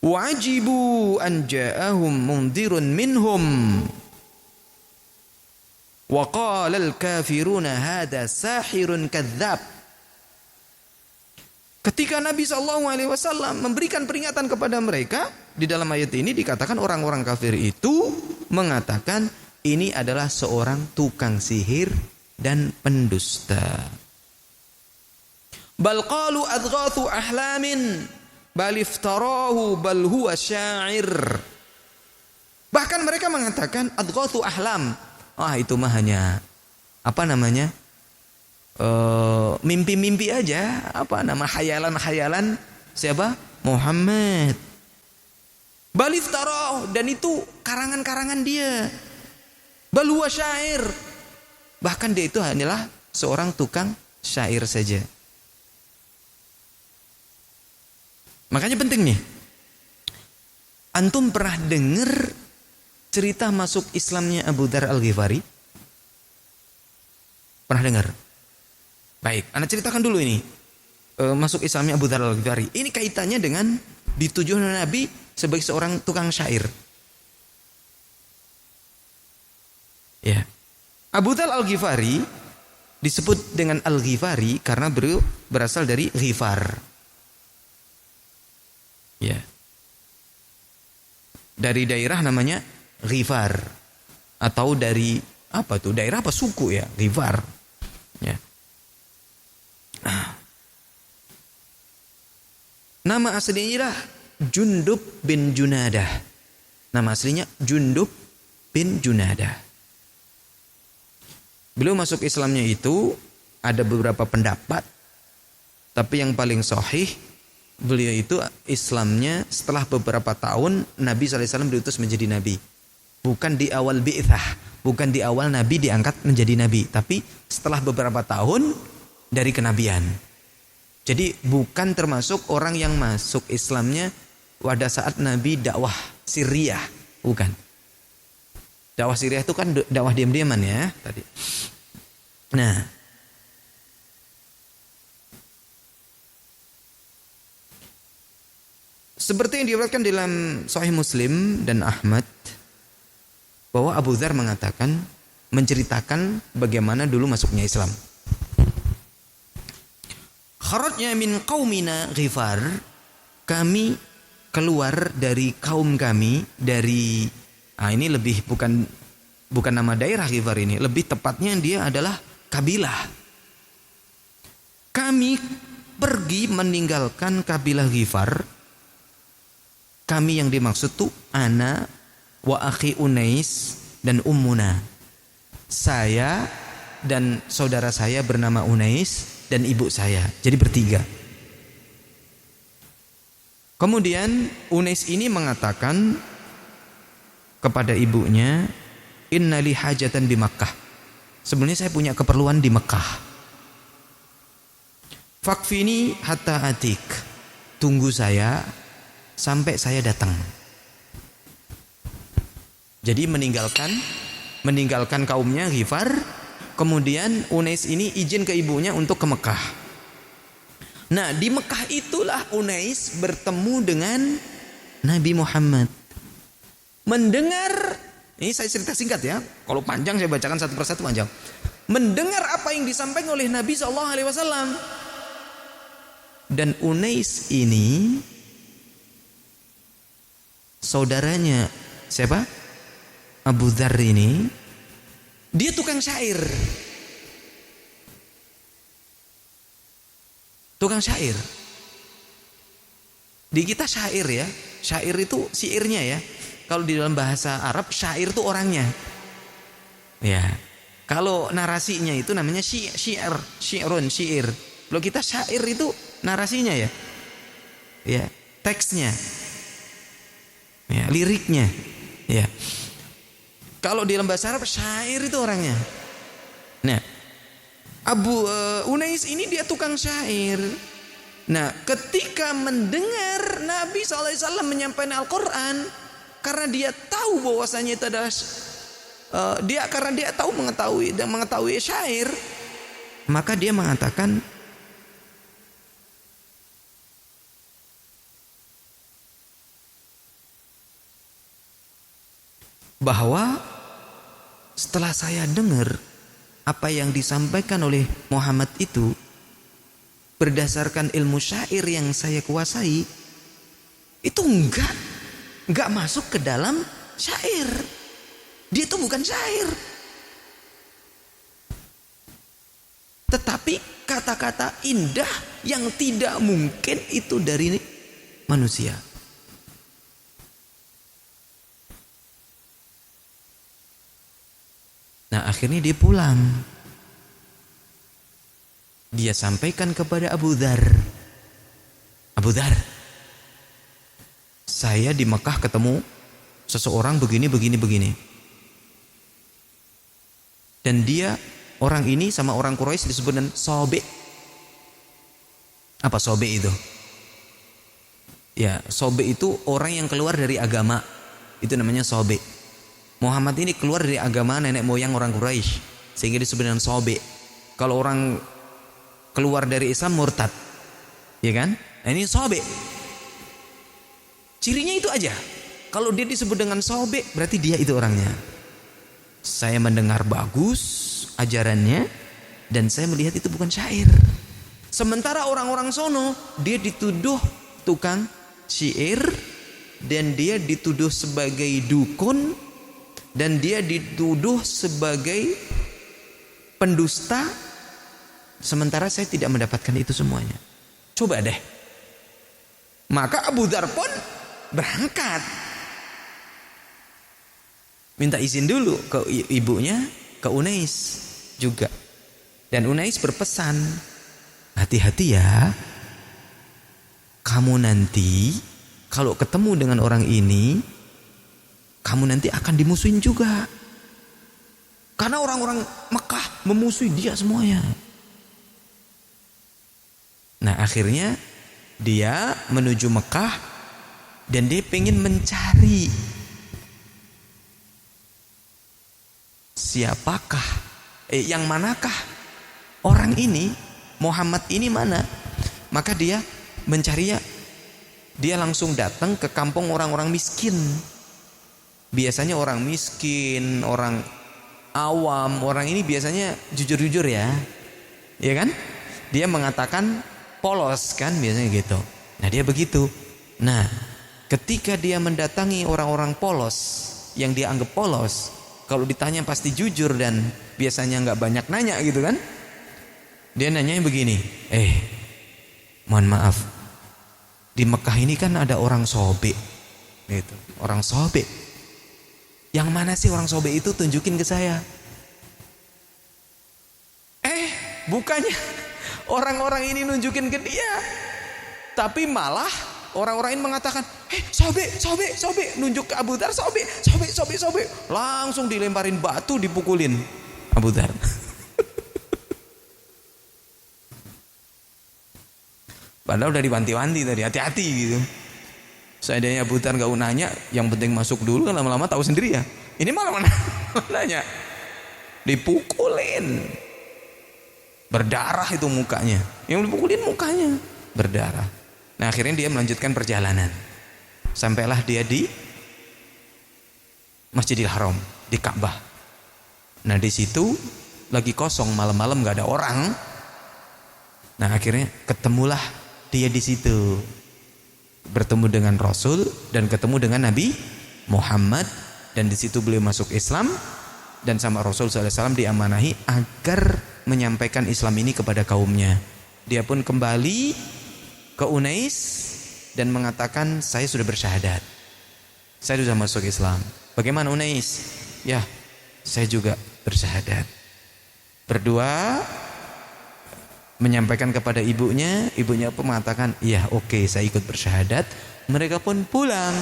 Wajibu an ja'ahum mundhirun minhum wa qala al-kafiruna hadha sahirun kadzdzab. Ketika Nabi SAW memberikan peringatan kepada mereka, di dalam ayat ini dikatakan orang-orang kafir itu mengatakan ini adalah seorang tukang sihir dan pendusta. Bal qalu adghathu ahlamin bal iftarahu bal huwa syair. Bahkan mereka mengatakan adghathu ahlam. Itu mah hanya mimpi-mimpi aja, khayalan-khayalan siapa? Muhammad. Bal iftarahu, dan itu karangan-karangan dia. Bal huwa syair. Bahkan dia itu hanyalah seorang tukang syair saja. Makanya penting nih. Antum pernah dengar cerita masuk Islamnya Abu Dzar Al-Ghifari? Pernah dengar? Baik, Anda ceritakan dulu ini. Masuk Islamnya Abu Dzar Al-Ghifari. Ini kaitannya dengan ditujukan Nabi sebagai seorang tukang syair. Ya. Abu Dzar Al-Ghifari disebut dengan Al-Ghifari karena beliau berasal dari Ghifar. Ya. Dari daerah namanya Ghifar, atau dari daerah suku ya, Ghifar. Ya. Nama aslinya Jundub bin Junadah. Nama aslinya Jundub bin Junadah. Beliau masuk Islamnya itu ada beberapa pendapat, tapi yang paling sahih beliau itu Islamnya setelah beberapa tahun Nabi SAW diutus menjadi Nabi. Bukan di awal bi'thah, bukan di awal Nabi diangkat menjadi Nabi, tapi setelah beberapa tahun dari kenabian. Jadi bukan termasuk orang yang masuk Islamnya pada saat Nabi dakwah Syriah, bukan. Dakwah Syriah itu kan dakwah diam-diaman ya tadi. Nah, seperti yang diriwayatkan dalam Sahih Muslim dan Ahmad, bahwa Abu Dzar menceritakan bagaimana dulu masuknya Islam. Kharajna min qaumina Ghifar, kami keluar dari kaum kami dari ini lebih bukan nama daerah Ghifar ini, lebih tepatnya dia adalah kabilah. Kami pergi meninggalkan kabilah Ghifar. Kami yang dimaksud tuh ana wa akhi Unais dan ummuna. Saya dan saudara saya bernama Unais dan ibu saya. Jadi bertiga. Kemudian Unais ini mengatakan kepada ibunya, innali hajatan di Makkah. Sebenarnya saya punya keperluan di Mekah. Fakfini hatta atik. Tunggu saya sampai saya datang. Jadi meninggalkan kaumnya Ghifar. Kemudian Unais ini izin ke ibunya untuk ke Mekah. Nah, di Mekah itulah Unais bertemu dengan Nabi Muhammad. Mendengar, ini saya cerita singkat ya. Kalau panjang saya bacakan satu persatu panjang. Mendengar apa yang disampaikan oleh Nabi SAW. Dan Unais ini saudaranya siapa? Abu Dzar ini, dia tukang syair. Tukang syair. Di kita syair ya. Syair itu syairnya ya. Kalau di dalam bahasa Arab syair itu orangnya. Ya. Kalau narasinya itu namanya syair, syairun, syair. Kalau kita syair itu narasinya ya. Ya, teksnya. Ya, liriknya. Ya. Kalau di dalam bahasa Arab syair itu orangnya. Nah, Unais ini dia tukang syair. Nah, ketika mendengar Nabi SAW menyampaikan Al-Quran, karena dia tahu bahwasanya itu adalah karena dia tahu mengetahui syair, maka dia mengatakan, bahwa setelah saya dengar apa yang disampaikan oleh Muhammad itu berdasarkan ilmu syair yang saya kuasai, itu enggak masuk ke dalam syair. Dia itu bukan syair. Tetapi kata-kata indah yang tidak mungkin itu dari manusia. Nah, akhirnya dia pulang. Dia sampaikan kepada Abu Dzar. Abu Dzar, saya di Mekah ketemu seseorang begini. Dan dia, orang ini sama orang Quraisy disebut dengan Sobe. Apa Sobe itu? Ya, Sobe itu orang yang keluar dari agama. Itu namanya Sobe. Muhammad ini keluar dari agama nenek moyang orang Quraisy, sehingga disebut dengan Sobe. Kalau orang keluar dari Islam murtad, ya kan? Nah, ini Sobe. Cirinya itu aja. Kalau dia disebut dengan Sobe, berarti dia itu orangnya. Saya mendengar bagus ajarannya, dan saya melihat itu bukan syair. Sementara orang-orang sono, dia dituduh tukang syair, dan dia dituduh sebagai dukun, dan dia dituduh sebagai pendusta. Sementara saya tidak mendapatkan itu semuanya. Coba deh. Maka Abu Dzar pun berangkat, minta izin dulu ke ibunya, ke Unais juga. Dan Unais berpesan, hati-hati ya, kamu nanti kalau ketemu dengan orang ini, kamu nanti akan dimusuhin juga. Karena orang-orang Mekah memusuhi dia semuanya. Nah, akhirnya dia menuju Mekah dan dia pengen mencari siapakah, yang manakah orang ini, Muhammad ini mana. Maka dia mencarinya, dia langsung datang ke kampung orang-orang miskin. Biasanya orang miskin, orang awam, orang ini biasanya jujur-jujur ya kan? Dia mengatakan polos kan, biasanya gitu. Nah, dia begitu. Nah, ketika dia mendatangi orang-orang polos yang dia anggap polos, kalau ditanya pasti jujur dan biasanya nggak banyak nanya gitu kan? Dia nanyanya begini, mohon maaf, di Mekah ini kan ada orang Sobe, gitu. Orang Sobe. Yang mana sih orang Sobe itu, tunjukin ke saya. Bukannya orang-orang ini nunjukin ke dia, tapi malah orang-orang ini mengatakan, Sobe, nunjuk ke Abu Dzar, Sobe. Langsung dilemparin batu, dipukulin Abu Dzar. Padahal udah diwanti-wanti tadi, hati-hati gitu. Seandainya Abu Dzar gak nanya, yang penting masuk dulu, kan lama-lama tahu sendiri ya. Ini malah mana nanya, dipukulin, berdarah itu mukanya. Yang dipukulin mukanya berdarah. Nah, akhirnya dia melanjutkan perjalanan. Sampailah dia di Masjidil Haram, di Ka'bah. Nah, di situ lagi kosong, malam-malam gak ada orang. Nah, akhirnya ketemulah dia di situ. Bertemu dengan Rasul dan ketemu dengan Nabi Muhammad, dan di situ beliau masuk Islam, dan sama Rasul SAW diamanahi agar menyampaikan Islam ini kepada kaumnya. Dia pun kembali ke Unais dan mengatakan, saya sudah bersyahadat, saya sudah masuk Islam. Bagaimana Unais? Ya, saya juga bersyahadat. Berdua menyampaikan kepada ibunya. Ibunya pun mengatakan, iya oke, saya ikut bersyahadat. Mereka pun pulang,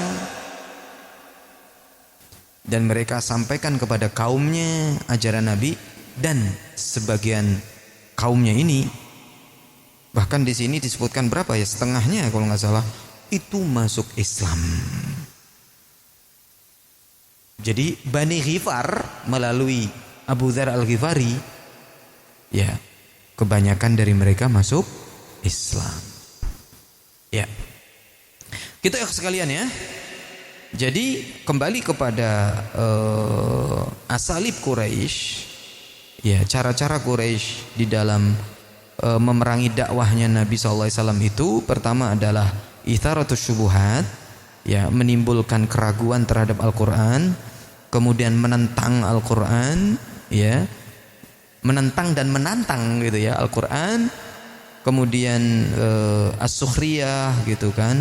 dan mereka sampaikan kepada kaumnya ajaran Nabi. Dan sebagian kaumnya ini, bahkan di sini disebutkan berapa ya, setengahnya kalau nggak salah, itu masuk Islam. Jadi Bani Ghifar melalui Abu Dzar Al-Ghifari, ya, kebanyakan dari mereka masuk Islam. Ya, kita sekalian ya. Jadi kembali kepada asalib Quraisy, ya, cara-cara Quraisy di dalam memerangi dakwahnya Nabi SAW itu, pertama adalah itharatus syubuhat, ya, menimbulkan keraguan terhadap Al-Quran. kemudian menentang Al-Qur'an, ya. Menentang dan menantang gitu ya Al-Qur'an, kemudian as-sukhriyah gitu kan.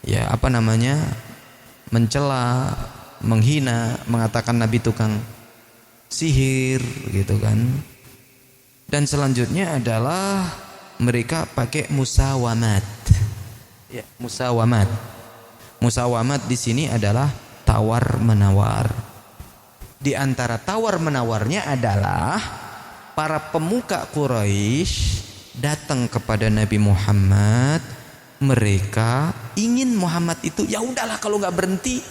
Ya, apa namanya? Mencela, menghina, mengatakan Nabi tukang sihir gitu kan. Dan selanjutnya adalah mereka pakai musawamat. Ya, musawamat. Musawamat di sini adalah tawar menawar. Di antara tawar menawarnya adalah para pemuka Quraisy datang kepada Nabi Muhammad. Mereka ingin Muhammad itu, ya udahlah kalau nggak berhenti,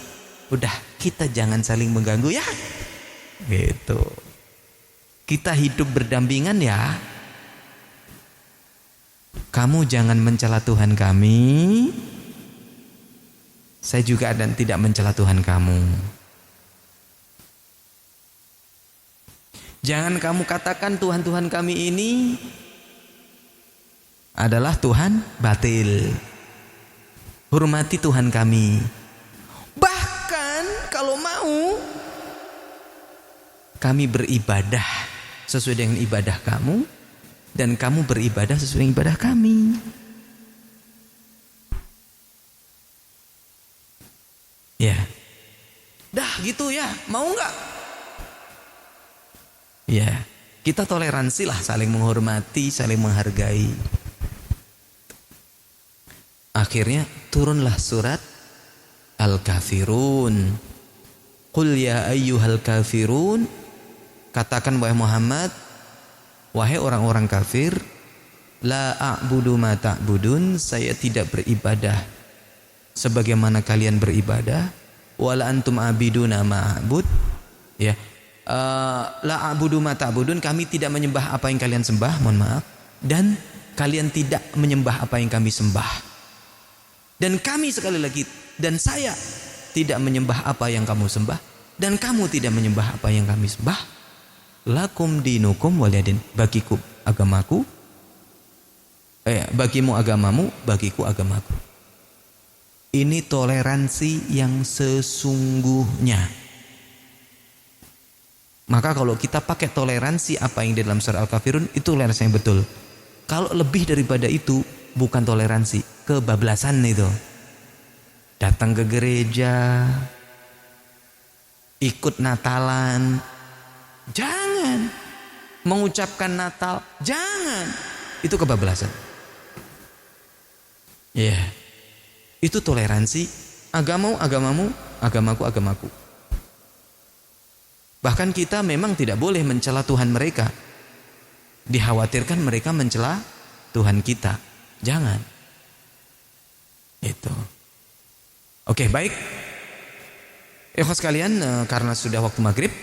udah kita jangan saling mengganggu ya. Gitu. Kita hidup berdampingan ya. Kamu jangan mencela Tuhan kami. Saya juga dan tidak mencela Tuhan kamu. Jangan kamu katakan Tuhan-Tuhan kami ini adalah Tuhan batil. Hormati Tuhan kami. Bahkan kalau mau kami beribadah sesuai dengan ibadah kamu, dan kamu beribadah sesuai dengan ibadah kami. Ya. Dah gitu ya, mau enggak? Ya, kita toleransi lah, saling menghormati, saling menghargai. Akhirnya turunlah surat Al-Kafirun. Qul ya ayyuhal kafirun, katakan wahai Muhammad, wahai orang-orang kafir, la a'budu ma ta'budun, saya tidak beribadah sebagaimana kalian beribadah, wala antum abiduna ma'bud, ya. La a'budu ma ta'budun, kami tidak menyembah apa yang kalian sembah, mohon maaf, dan kalian tidak menyembah apa yang kami sembah. Dan kami sekali lagi, dan saya tidak menyembah apa yang kamu sembah, dan kamu tidak menyembah apa yang kami sembah. Lakum dinukum waliyadin, bagiku agamaku, bagimu agamamu, bagiku agamaku. Ini toleransi yang sesungguhnya. Maka kalau kita pakai toleransi apa yang di dalam surah Al-Kafirun, itu toleransi yang betul. Kalau lebih daripada itu, bukan toleransi, kebablasan itu. Datang ke gereja, ikut Natalan, jangan. Mengucapkan Natal, jangan. Itu kebablasan. Ya, yeah. Itu toleransi. Agamamu, agamamu, agamaku, agamaku. Bahkan kita memang tidak boleh mencela Tuhan mereka. Dikhawatirkan mereka mencela Tuhan kita. Jangan. Itu. Oke, baik. Ikhwas sekalian, karena sudah waktu maghrib,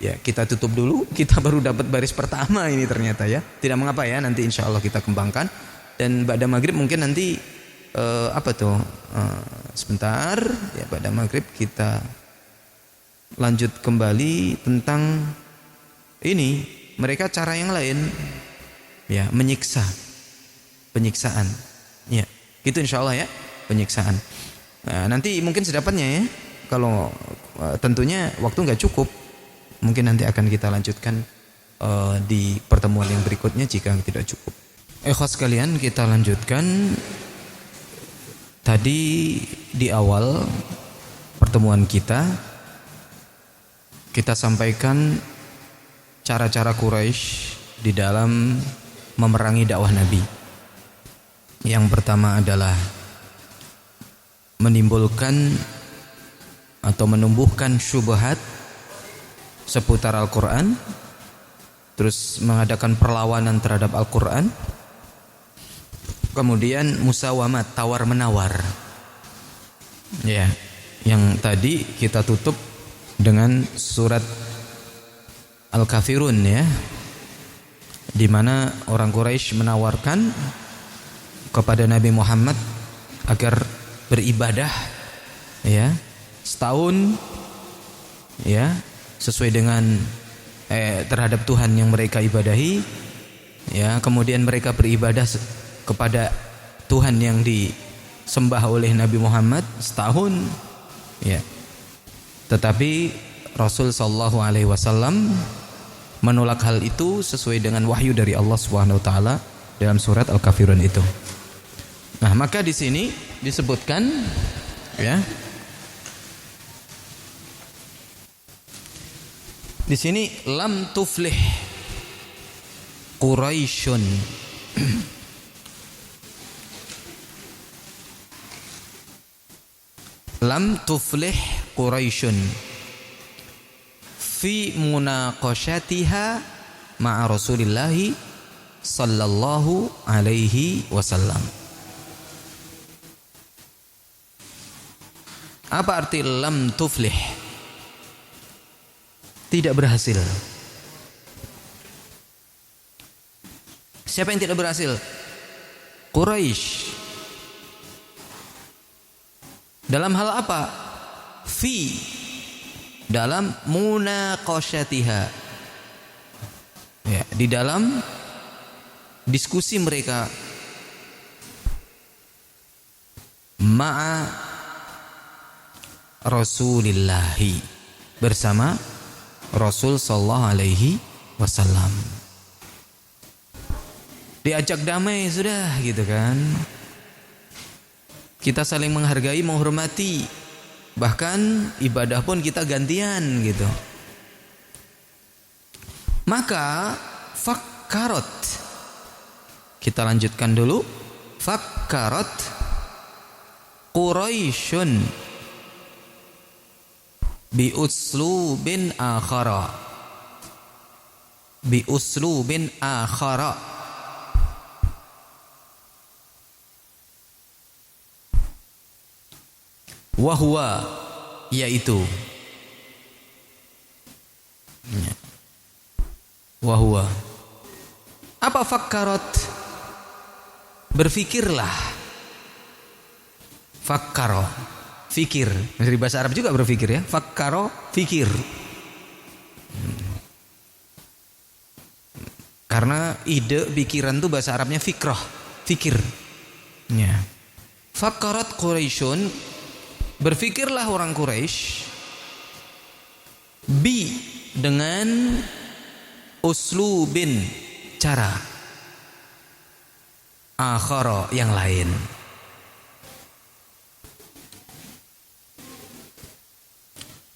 ya kita tutup dulu. Kita baru dapat baris pertama ini ternyata ya. Tidak mengapa ya, nanti insya Allah kita kembangkan. Dan pada maghrib mungkin nanti sebentar ya, pada maghrib kita lanjut kembali tentang ini, mereka cara yang lain ya, penyiksaan ya, gitu insyaallah ya, penyiksaan. Nah, nanti mungkin sedapatnya ya, kalau tentunya waktu nggak cukup, mungkin nanti akan kita lanjutkan di pertemuan yang berikutnya jika tidak cukup. Ikhwas sekalian, kita lanjutkan. Tadi di awal pertemuan kita sampaikan cara-cara Quraisy di dalam memerangi dakwah Nabi. Yang pertama adalah menimbulkan atau menumbuhkan syubhat seputar Al-Quran, terus mengadakan perlawanan terhadap Al-Quran, kemudian musawamat, tawar-menawar. Ya, yang tadi kita tutup dengan surat Al-Kafirun ya, di mana orang Quraisy menawarkan kepada Nabi Muhammad agar beribadah ya setahun ya, sesuai dengan terhadap Tuhan yang mereka ibadahi ya, kemudian mereka beribadah kepada Tuhan yang disembah oleh Nabi Muhammad setahun ya. Tetapi Rasul sallallahu alaihi wasallam menolak hal itu sesuai dengan wahyu dari Allah Subhanahu wa taala dalam surat Al-Kafirun itu. Nah, maka di sini disebutkan ya. Di sini lam tuflih Quraisyun lam tuflih Quraisyun fi munaqashatiha ma'a Rasulillah sallallahu alaihi wasallam. Apa arti lam tuflih? Tidak berhasil. Siapa yang tidak berhasil? Quraisy. Dalam hal apa? Fi, dalam munaqashatiha, ya, di dalam diskusi mereka ma'a Rasulillahi, bersama Rasul sallallahu alaihi wasallam. Diajak damai sudah gitu kan. Kita saling menghargai, menghormati. Bahkan ibadah pun kita gantian gitu. Maka fakkarat. Kita lanjutkan dulu. Fakkarat Quraisyun bi uslubin akhara. Bi uslubin akhara. Wahwa, yaitu wahwa. Apa fakkarat? Berfikirlah. Fakkaro, fikir. Dari bahasa Arab juga berfikir ya. Fakkaro, fikir. Karena ide, pikiran itu bahasa Arabnya fikrah, fikir. Ya. Fakkarat Quraisyun, berfikirlah orang Quraisy bi, dengan uslubin, cara, akhara, yang lain.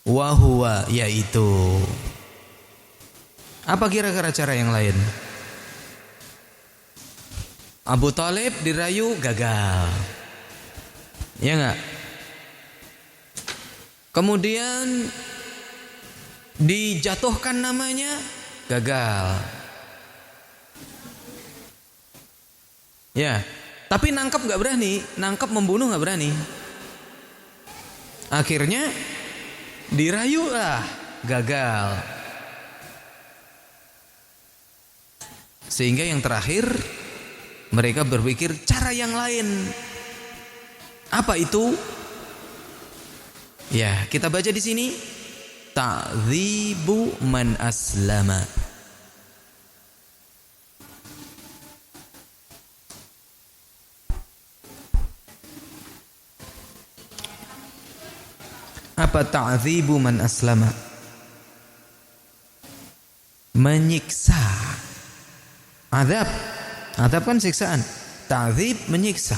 Wahuwa, yaitu apa kira-kira cara yang lain? Abu Thalib dirayu, gagal, ya enggak? Kemudian dijatuhkan namanya, gagal. Ya, tapi nangkep gak berani, nangkep membunuh gak berani. Akhirnya dirayu lah, gagal. Sehingga yang terakhir mereka berpikir cara yang lain. Apa itu? Ya, kita baca di sini ta'dzibu man aslama. Apa ta'dzibu man aslama? Menyiksa. Azab. Azab kan siksaan. Ta'dzib, menyiksa.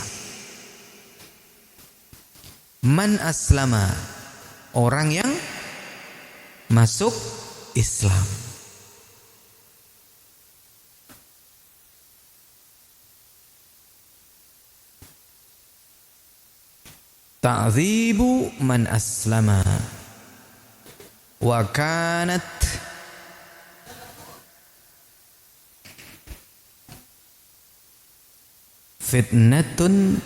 Man aslama, orang yang masuk Islam. Ta'dzibu man aslama wa kanat fitnatun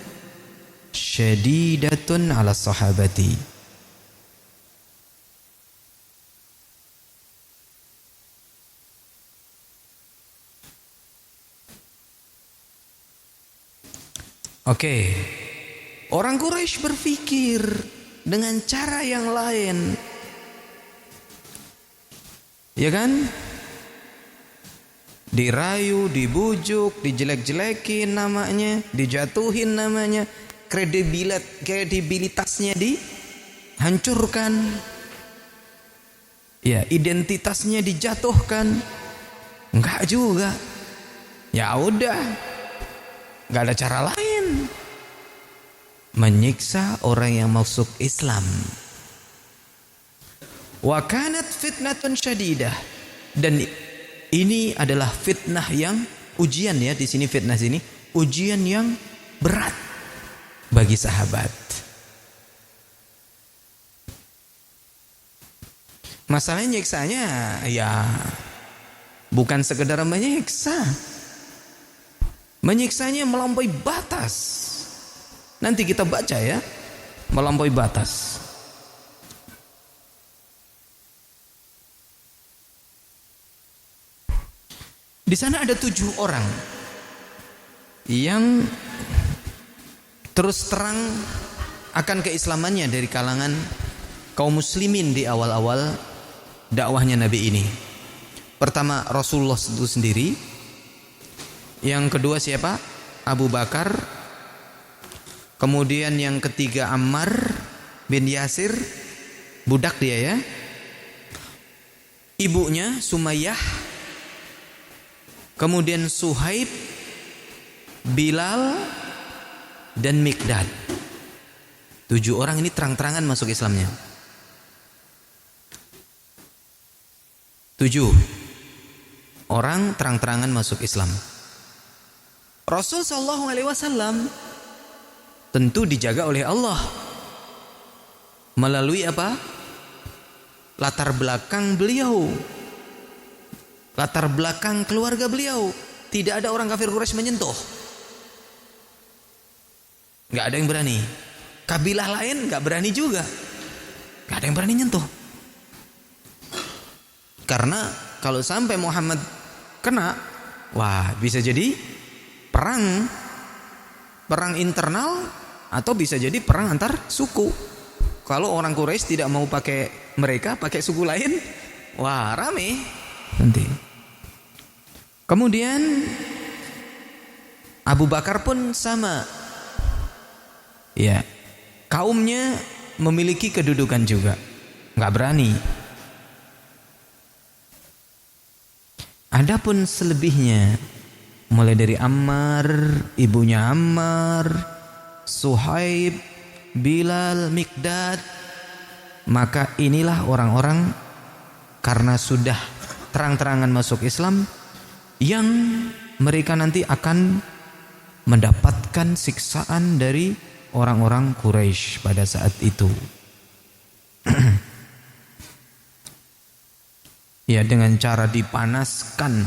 syadidatun ala sahabati. Oke, orang Quraisy berpikir dengan cara yang lain, ya kan? Dirayu, dibujuk, dijelek-jelekin namanya, dijatuhin namanya, kredibilitasnya dihancurkan. Ya, identitasnya dijatuhkan. Enggak juga. Ya udah, enggak ada cara lain. Menyiksa orang yang masuk Islam. Wa kanat fitnatun syadidah. Dan ini adalah fitnah yang ujian ya, di sini fitnah sini ujian yang berat bagi sahabat. Masalahnya nyiksanya ya bukan sekedar menyiksa. Menyiksanya melampaui batas. Nanti kita baca ya, melampaui batas. Di sana ada 7 orang yang terus terang akan keislamannya dari kalangan kaum muslimin di awal-awal dakwahnya Nabi ini. Pertama Rasulullah itu sendiri. Yang kedua siapa? Abu Bakar. Kemudian yang ketiga Ammar bin Yasir, budak dia ya. Ibunya Sumayyah. Kemudian Suhaib, Bilal, dan Mikdad. 7 orang ini terang-terangan masuk Islamnya. 7 orang terang-terangan masuk Islam. Rasul sallallahu alaihi wasallam tentu dijaga oleh Allah. Melalui apa? Latar belakang beliau. Latar belakang keluarga beliau. Tidak ada orang kafir Quraisy menyentuh. Gak ada yang berani. Kabilah lain gak berani juga. Gak ada yang berani nyentuh. Karena kalau sampai Muhammad kena, wah bisa jadi perang internal atau bisa jadi perang antar suku. Kalau orang Quraisy tidak mau pakai mereka, pakai suku lain, wah rame nanti. Kemudian Abu Bakar pun sama. Ya, kaumnya memiliki kedudukan juga. Nggak berani. Adapun selebihnya, mulai dari Ammar, ibunya Ammar, Suhaib, Bilal, Mikdad, maka inilah orang-orang karena sudah terang-terangan masuk Islam yang mereka nanti akan mendapatkan siksaan dari orang-orang Quraisy pada saat itu. Ya, dengan cara dipanaskan,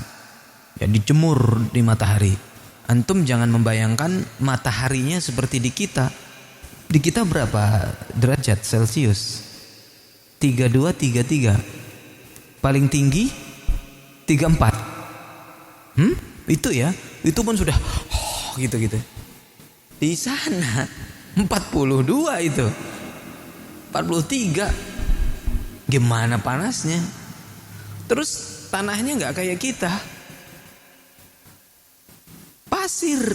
ya dijemur di matahari. Antum jangan membayangkan mataharinya seperti di kita. Di kita berapa derajat Celcius? 32, 33. Paling tinggi 34. Itu ya, itu pun sudah gitu-gitu. Di sana 42 itu. 43. Gimana panasnya? Terus tanahnya enggak kayak kita. Pasir.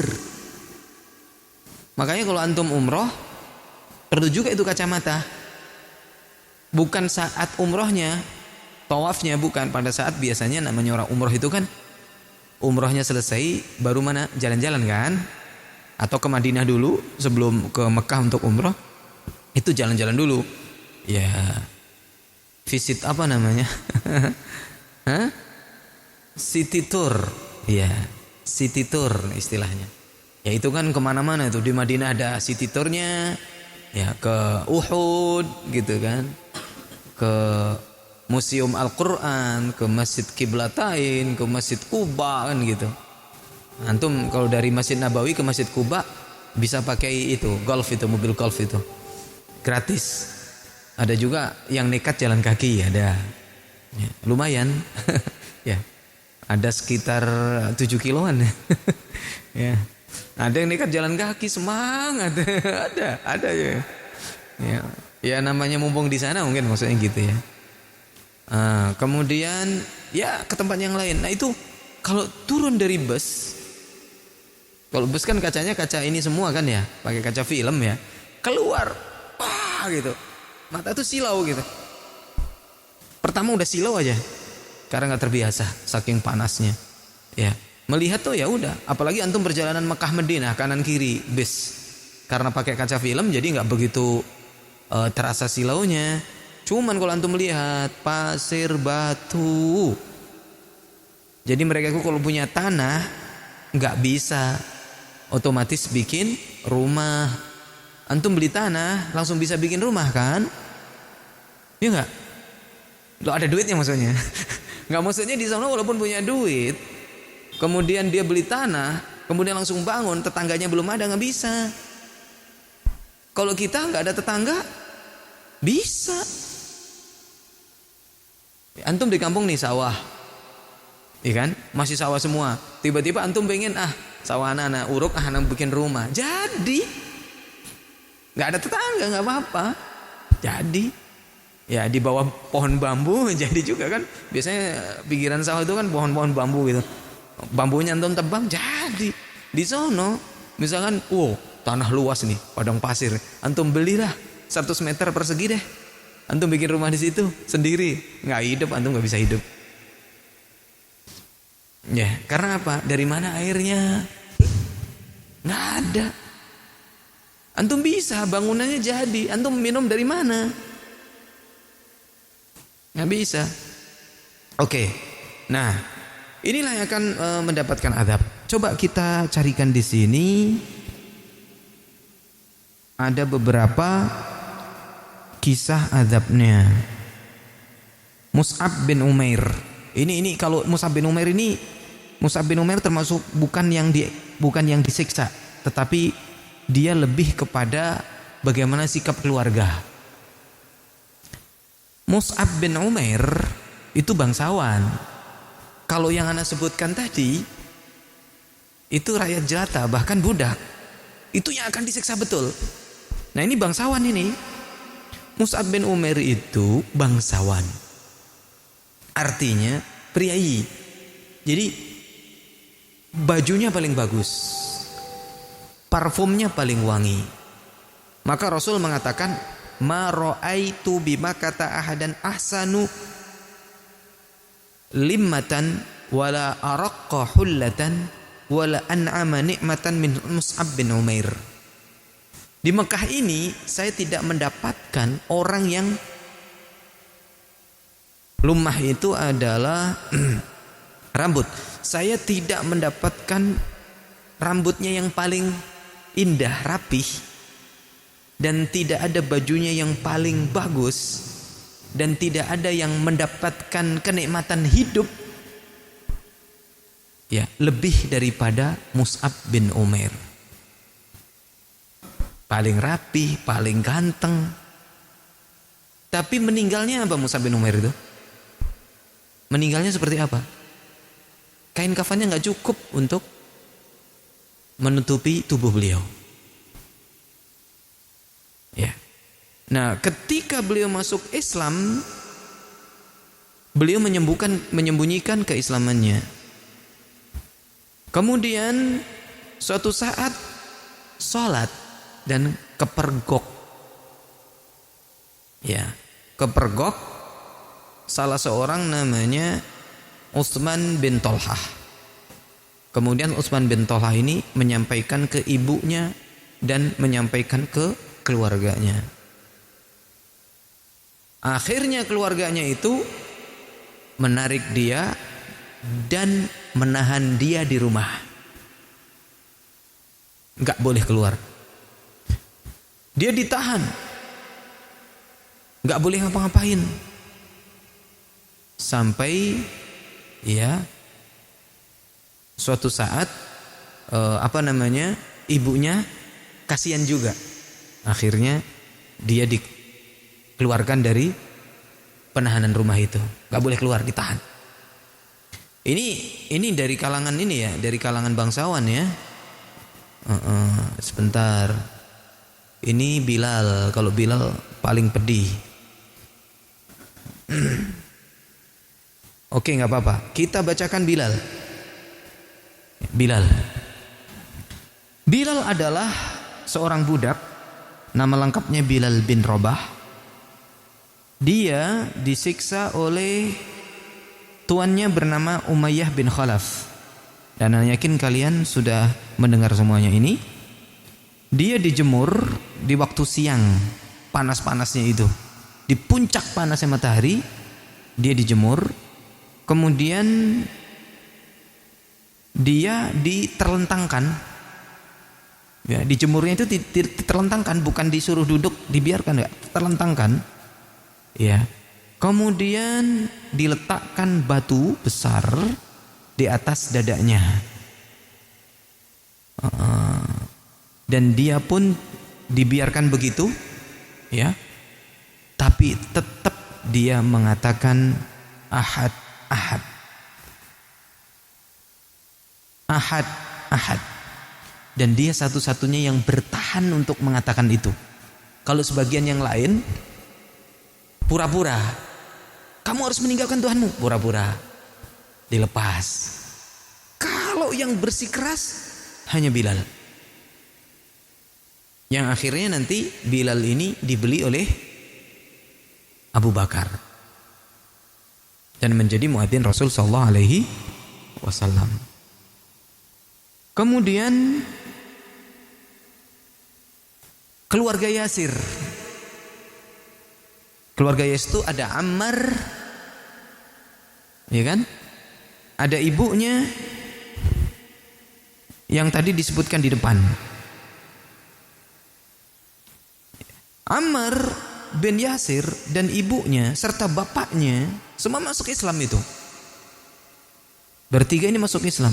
Makanya kalau antum umroh perlu juga itu kacamata. Bukan saat umrohnya, tawafnya bukan, pada saat biasanya namanya orang umroh itu kan umrohnya selesai baru mana jalan-jalan kan, atau ke Madinah dulu sebelum ke Mekah untuk umroh, itu jalan-jalan dulu ya, visit apa namanya city tour ya, city tour istilahnya ya. Itu kan kemana-mana itu. Di Madinah ada city tournya ya, ke Uhud gitu kan, ke Museum Al-Quran, ke Masjid Qiblatain, ke Masjid Quba kan gitu. Antum kalau dari Masjid Nabawi ke Masjid Quba bisa pakai itu, golf itu, mobil golf itu. Gratis. Ada juga yang nekat jalan kaki, ada. Ya, lumayan. Ya. Ada sekitar 7 kiloan. Ya. Ada yang nekat jalan kaki, semangat. ada ya. Ya. Ya namanya mumpung di sana mungkin maksudnya gitu ya. Kemudian ya ke tempat yang lain. Nah itu kalau turun dari bus, kalau bus kan kacanya kaca ini semua kan ya, pakai kaca film ya, keluar, wah gitu, mata tuh silau gitu. Pertama udah silau aja karena nggak terbiasa saking panasnya. Ya, melihat tuh ya udah, apalagi antum perjalanan Mekah Madinah kanan kiri bis. Karena pakai kaca film jadi nggak begitu terasa silaunya. Cuman kalau antum melihat pasir batu. Jadi mereka itu kalau punya tanah nggak bisa otomatis bikin rumah. Antum beli tanah langsung bisa bikin rumah kan? Iya nggak? Lo ada duitnya maksudnya? Nggak, maksudnya di sana walaupun punya duit, kemudian dia beli tanah, kemudian langsung bangun, tetangganya belum ada, nggak bisa. Kalau kita nggak ada tetangga, bisa. Antum di kampung nih sawah, iya kan? Masih sawah semua. Tiba-tiba antum pengen sawah anak-anak uruk, anak bikin rumah. Jadi nggak ada tetangga, nggak apa-apa. Jadi ya di bawah pohon bambu jadi juga kan. Biasanya pinggiran sawah itu kan pohon-pohon bambu gitu. Bambunya antum tebang jadi. Di sono misalkan tanah luas nih, padang pasir. Antum belilah 100 meter persegi deh. Antum bikin rumah di situ sendiri. Nggak hidup, antum nggak bisa hidup. Ya, karena apa? Dari mana airnya? Nggak ada. Antum bisa, bangunannya jadi. Antum minum dari mana? Nggak bisa. Oke. Nah, inilah yang akan mendapatkan azab. Coba kita carikan di sini. Ada beberapa kisah azabnya. Mus'ab bin Umair. Ini kalau Mus'ab bin Umair ini, Mus'ab bin Umair termasuk bukan yang disiksa, tetapi dia lebih kepada bagaimana sikap keluarga. Mus'ab bin Umair itu bangsawan. Kalau yang ana sebutkan tadi itu rakyat jelata, bahkan budak. Itu yang akan disiksa betul. Nah, ini bangsawan ini. Mus'ab bin Umair itu bangsawan. Artinya priayi. Jadi bajunya paling bagus. Parfumnya paling wangi. Maka Rasul mengatakan, "Ma ra'aitu bima kata ahadan ahsanu limmatan wala araqqa hullatan wala an'ama ni'matan min Mus'ab bin Umair." Di Mekah ini saya tidak mendapatkan orang yang lumah itu adalah rambut. Saya tidak mendapatkan rambutnya yang paling indah, rapih, dan tidak ada bajunya yang paling bagus, dan tidak ada yang mendapatkan kenikmatan hidup ya lebih daripada Mus'ab bin Umair. Paling rapi, paling ganteng. Tapi meninggalnya apa Mus'ab bin Umair itu? Meninggalnya seperti apa? Kain kafannya nggak cukup untuk menutupi tubuh beliau. Ya. Nah, ketika beliau masuk Islam, beliau menyembunyikan keislamannya. Kemudian suatu saat sholat dan kepergok. Ya, kepergok salah seorang namanya Utsman bin Tolhah. Kemudian Utsman bin Tolhah ini menyampaikan ke ibunya dan menyampaikan ke keluarganya. Akhirnya keluarganya itu menarik dia dan menahan dia di rumah. Enggak boleh keluar. Dia ditahan. Enggak boleh ngapa-ngapain. Sampai ya suatu saat ibunya kasihan juga. Akhirnya dia dikeluarkan dari penahanan rumah itu. Enggak boleh keluar, ditahan. Ini dari kalangan ini ya, dari kalangan bangsawan ya. Sebentar. Ini Bilal. Kalau Bilal paling pedih. Oke, nggak apa-apa. Kita bacakan Bilal. Bilal adalah seorang budak. Nama lengkapnya Bilal bin Rabah. Dia disiksa oleh tuannya bernama Umayyah bin Khalaf. Dan saya yakin kalian sudah mendengar semuanya ini. Dia dijemur di waktu siang, panas-panasnya itu. Di puncak panasnya matahari, dia dijemur. Kemudian dia diterlentangkan. Ya, dijemurnya itu diterlentangkan, bukan disuruh duduk, dibiarkan, enggak, terlentangkan. Ya. Kemudian diletakkan batu besar di atas dadanya. Dan dia pun dibiarkan begitu, ya. Tapi tetap dia mengatakan ahad, ahad. Ahad, ahad. Dan dia satu-satunya yang bertahan untuk mengatakan itu. Kalau sebagian yang lain pura-pura. Kamu harus meninggalkan Tuhanmu, pura-pura. Dilepas. Kalau yang bersikeras hanya Bilal. Yang akhirnya nanti Bilal ini dibeli oleh Abu Bakar dan menjadi muadzin Rasul sallallahu alaihi wasallam. Kemudian keluarga Yasir. Keluarga Yasir itu ada Ammar, ya kan? Ada ibunya yang tadi disebutkan di depan. Ammar bin Yasir dan ibunya serta bapaknya semua masuk Islam itu. Bertiga ini masuk Islam.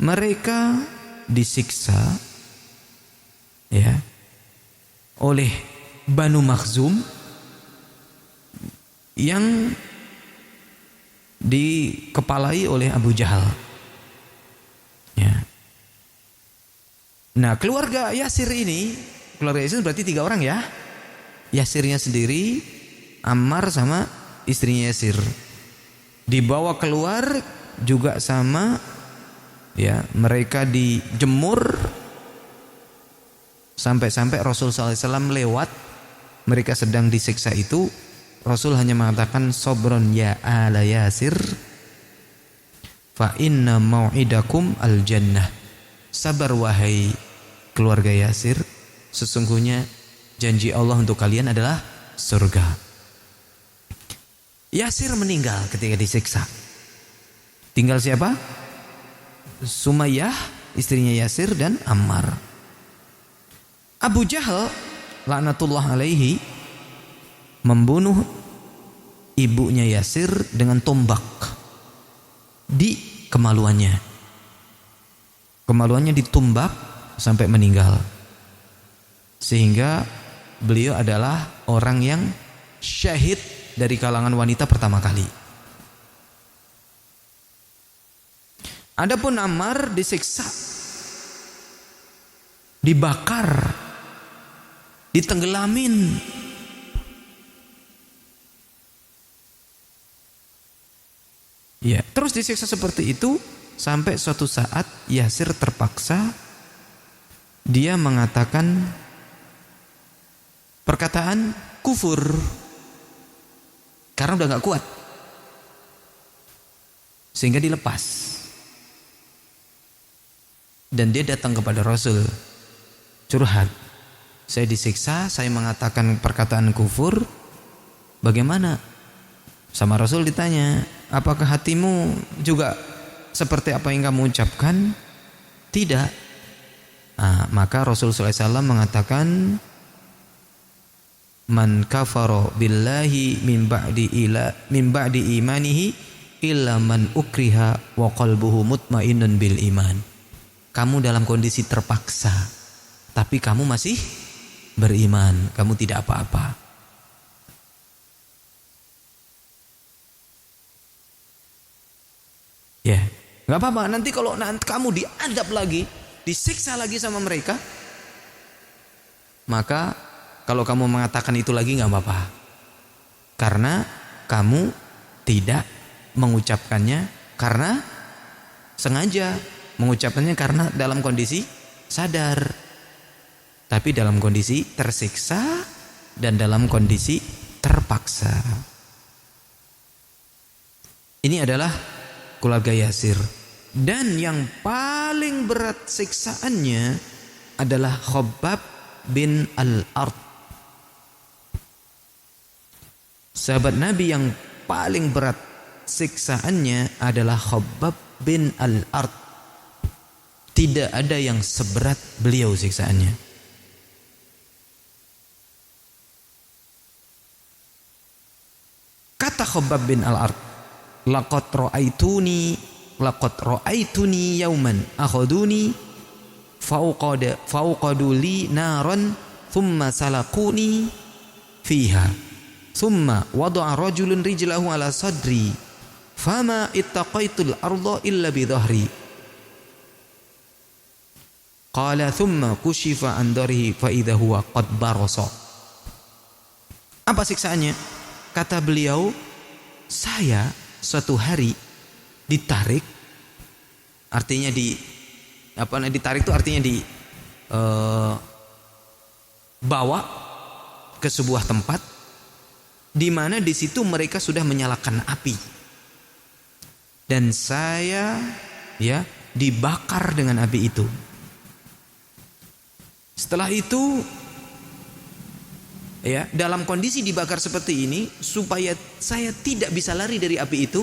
Mereka disiksa, ya, oleh Banu Makhzum yang dikepalai oleh Abu Jahal. Ya. Nah, keluarga Yasir ini, keluarga Yasir berarti 3 orang ya. Yasirnya sendiri, Ammar sama istrinya Yasir. Dibawa keluar juga sama, ya, mereka dijemur sampai-sampai Rasul sallallahu alaihi wasallam lewat. Mereka sedang disiksa itu. Rasul hanya mengatakan sobron ya ala Yasir fa inna mau'idakum al jannah. Sabar wahai keluarga Yasir, sesungguhnya janji Allah untuk kalian adalah surga. Yasir meninggal ketika disiksa. Tinggal siapa? Sumayyah, istrinya Yasir, dan Ammar. Abu Jahal laknatullah alaihi membunuh ibunya Yasir dengan tombak di kemaluannya. Kemaluannya ditumbak sampai meninggal. Sehingga beliau adalah orang yang syahid dari kalangan wanita pertama kali. Adapun Ammar disiksa, dibakar, ditenggelamin. Ya, terus disiksa seperti itu sampai suatu saat Yasir terpaksa dia mengatakan perkataan kufur karena udah gak kuat, sehingga dilepas. Dan dia datang kepada Rasul, curhat, saya disiksa, saya mengatakan perkataan kufur, bagaimana? Sama Rasul ditanya, apakah hatimu juga seperti apa yang kamu ucapkan? Tidak. Nah, maka Rasul sallallahu alaihi wasallam mengatakan, man kafara billahi min ba'di imanihi illa man ukriha wa qalbuhu mutmainnun bil iman. Kamu dalam kondisi terpaksa, tapi kamu masih beriman, kamu tidak apa-apa. Ya, nggak apa-apa. Nanti kalau kamu diadab lagi, disiksa lagi sama mereka, maka kalau kamu mengatakan itu lagi nggak apa-apa, karena kamu tidak mengucapkannya karena sengaja, mengucapkannya karena dalam kondisi sadar. Tapi dalam kondisi tersiksa, dan dalam kondisi terpaksa. Ini adalah keluarga Yasir. Dan yang paling berat siksaannya adalah Khabbab bin Al-Ard. Sahabat Nabi yang paling berat siksaannya adalah Khabbab bin Al-Ard. Tidak ada yang seberat beliau siksaannya. Kata Khabbab bin Al-Ard, laqad ra'aituni yauman akhaduni fauqadu li naran thumma salakuni fiha thumma wada'a rajulun rijlahu ala sadri fama ittaqaitul arda illa bi dhahri qala thumma kushifa an dharihi fa idza huwa qad barasa. Apa siksaannya? Kata beliau, saya suatu hari ditarik, artinya ditarik itu artinya bawa ke sebuah tempat di mana di situ mereka sudah menyalakan api, dan saya dibakar dengan api itu. Setelah itu dalam kondisi dibakar seperti ini, supaya saya tidak bisa lari dari api itu,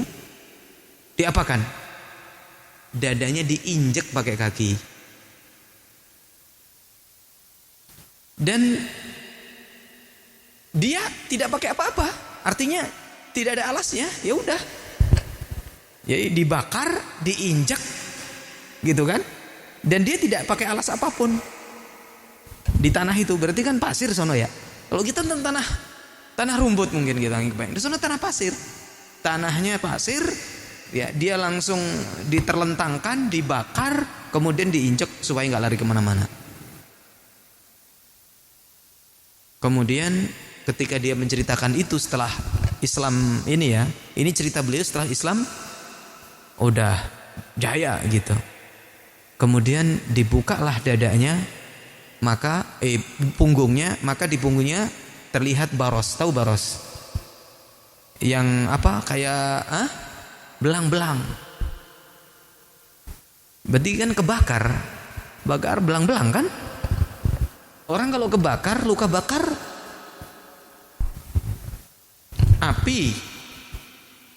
diapakan? Dadanya diinjek pakai kaki. Dan dia tidak pakai apa-apa, artinya tidak ada alasnya, ya udah. Jadi dibakar, diinjek gitu kan? Dan dia tidak pakai alas apapun. Di tanah itu berarti kan pasir sono ya. Kalau kita tentang tanah rumput mungkin kita kebayang. Di sana tanah pasir. Tanahnya pasir, ya dia langsung diterlentangkan, dibakar, kemudian diinjek supaya nggak lari kemana-mana. Kemudian ketika dia menceritakan itu setelah Islam ini ini cerita beliau setelah Islam udah jaya gitu. Kemudian dibukalah dadanya, maka punggungnya, maka di punggungnya terlihat baros. Tahu baros? Yang apa? Kayak belang-belang. Berarti kan kebakar. Bakar belang-belang kan? Orang kalau kebakar, luka bakar api,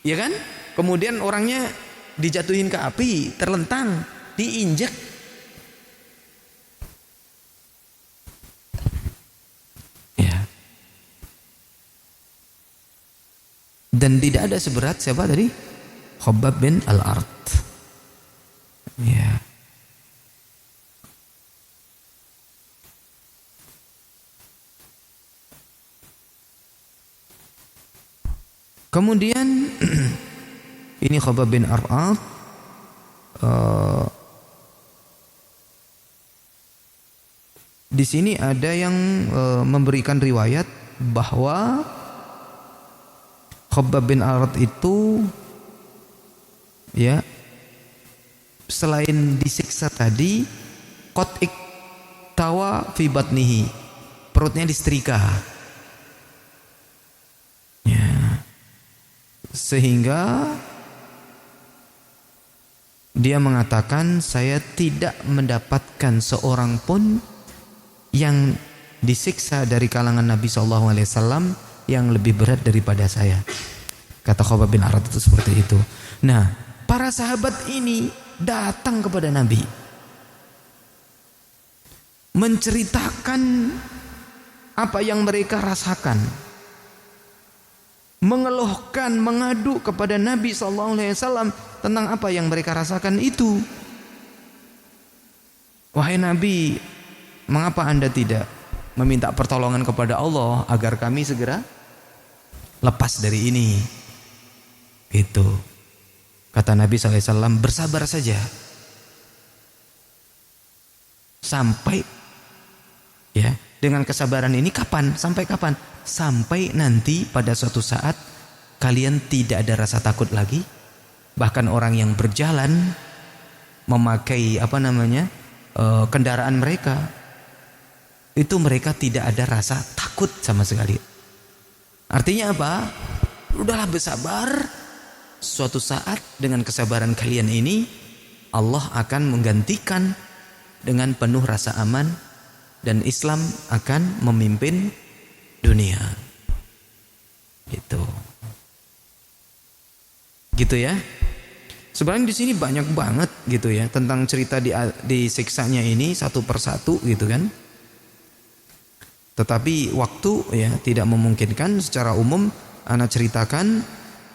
ya kan? Kemudian orangnya dijatuhin ke api, terlentang, diinjek. Dan tidak ada seberat siapa tadi? Khabbab bin Al-Ard. Ya. Kemudian ini Khabbab bin Al-Ard di sini ada yang memberikan riwayat bahwa Khabbab bin Al-Ard itu selain disiksa tadi, qad iktawa fi batnihi, perutnya disetrika. Sehingga dia mengatakan, saya tidak mendapatkan seorang pun yang disiksa dari kalangan Nabi SAW yang lebih berat daripada saya. Kata Khabbab bin Al-Ard itu seperti itu. Nah, para sahabat ini datang kepada Nabi, menceritakan apa yang mereka rasakan, mengeluhkan, mengadu kepada Nabi SAW tentang apa yang mereka rasakan itu. Wahai Nabi, mengapa Anda tidak meminta pertolongan kepada Allah agar kami segera lepas dari ini? Itu kata Nabi SAW, bersabar saja sampai dengan kesabaran ini kapan? Sampai kapan? Sampai nanti pada suatu saat kalian tidak ada rasa takut lagi. Bahkan orang yang berjalan memakai kendaraan mereka itu mereka tidak ada rasa takut sama sekali. Artinya apa? Udahlah bersabar. Suatu saat dengan kesabaran kalian ini Allah akan menggantikan dengan penuh rasa aman dan Islam akan memimpin dunia. Gitu ya. Sebenarnya di sini banyak banget gitu ya tentang cerita di siksanya ini satu persatu gitu kan. Tetapi waktu ya tidak memungkinkan. Secara umum ana ceritakan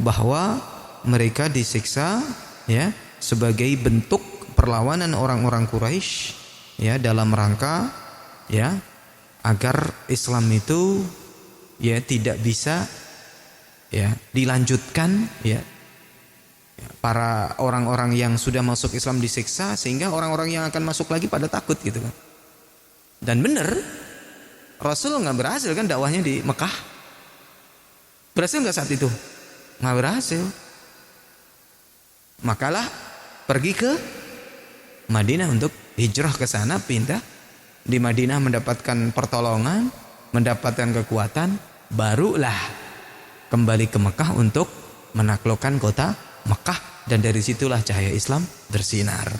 bahwa mereka disiksa ya sebagai bentuk perlawanan orang-orang Quraisy ya dalam rangka ya agar Islam itu ya tidak bisa ya dilanjutkan ya. Para orang-orang yang sudah masuk Islam disiksa sehingga orang-orang yang akan masuk lagi pada takut gitu kan. Dan benar Rasul nggak berhasil kan dakwahnya di Mekah. Berhasil nggak saat itu? Nggak berhasil. Makalah pergi ke Madinah untuk hijrah ke sana, pindah di Madinah mendapatkan pertolongan, mendapatkan kekuatan, barulah kembali ke Mekah untuk menaklukkan kota Mekah, dan dari situlah cahaya Islam bersinar.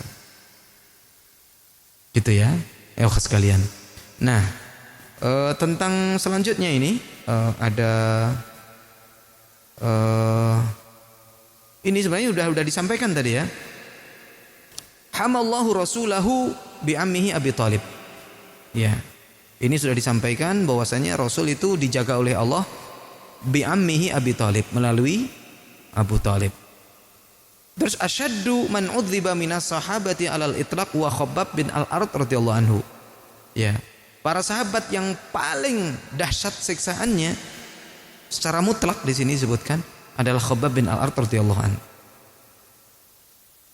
Gitu ya, sekalian. Nah, tentang selanjutnya ini ada ini sebenarnya udah disampaikan tadi ya. Hamallahu rasulahu bi ammihi Abi Thalib. Ya. Ini sudah disampaikan bahwasanya Rasul itu dijaga oleh Allah bi ammihi Abi Thalib, melalui Abu Thalib. Terus asyaddu man udziba minas sahabati alal itlaq wa Khabbab bin al-Arat radhiyallahu anhu. Ya. Para sahabat yang paling dahsyat siksaannya secara mutlak di sini disebutkan adalah Khabbab bin al-Arat radhiyallahu anhu.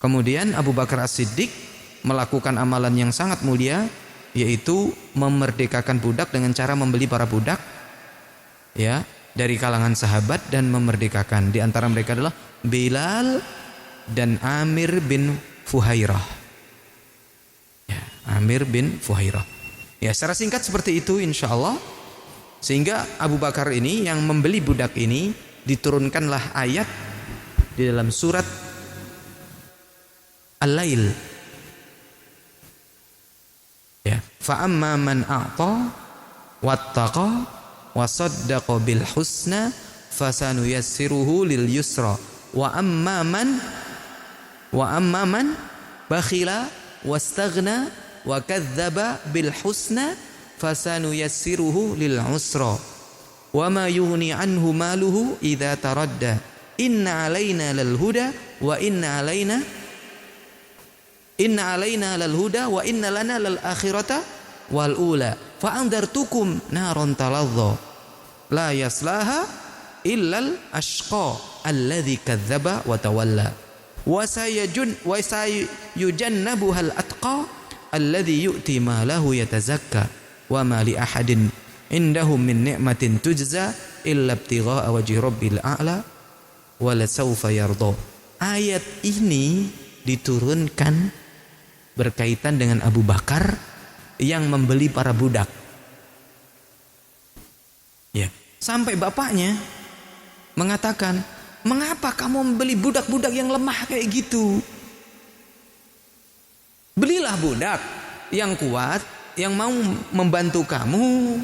Kemudian Abu Bakar As-Siddiq melakukan amalan yang sangat mulia, yaitu memerdekakan budak dengan cara membeli para budak ya dari kalangan sahabat dan memerdekakan. Di antara mereka adalah Bilal dan Amir bin Fuhairah. Ya, Amir bin Fuhairah. Ya, secara singkat seperti itu insyaallah. Sehingga Abu Bakar ini yang membeli budak ini, diturunkanlah ayat di dalam surat Al-Lail. Ya, fa amma man a'ta wattaqa wa saddaqa bil husna fasanuyassiruhu lil yusra wa amma man bakhila wastaghna wa kadzdzaba bil husna fasanuyassiruhu lil usra wa ma yughni anhu maluhu idza taradda inna alaina lal huda wa inna alaina lal huda wa inna lana lal akhirata wal ula fa andartukum naron taladha la yaslaha illal ashqa alladhi kadzdzaba wa tawalla wa sayujannabuhal atqa alladhi yu'ti malahu yatazakka wa ma li ahadin indahum min ni'matin tujza illa ibtigha'a wajhi rabbil a'la wa la sawfa yarda. Ayat ini diturunkan berkaitan dengan Abu Bakar yang membeli para budak. Ya, sampai bapaknya mengatakan, "Mengapa kamu membeli budak-budak yang lemah kayak gitu? Belilah budak yang kuat, yang mau membantu kamu,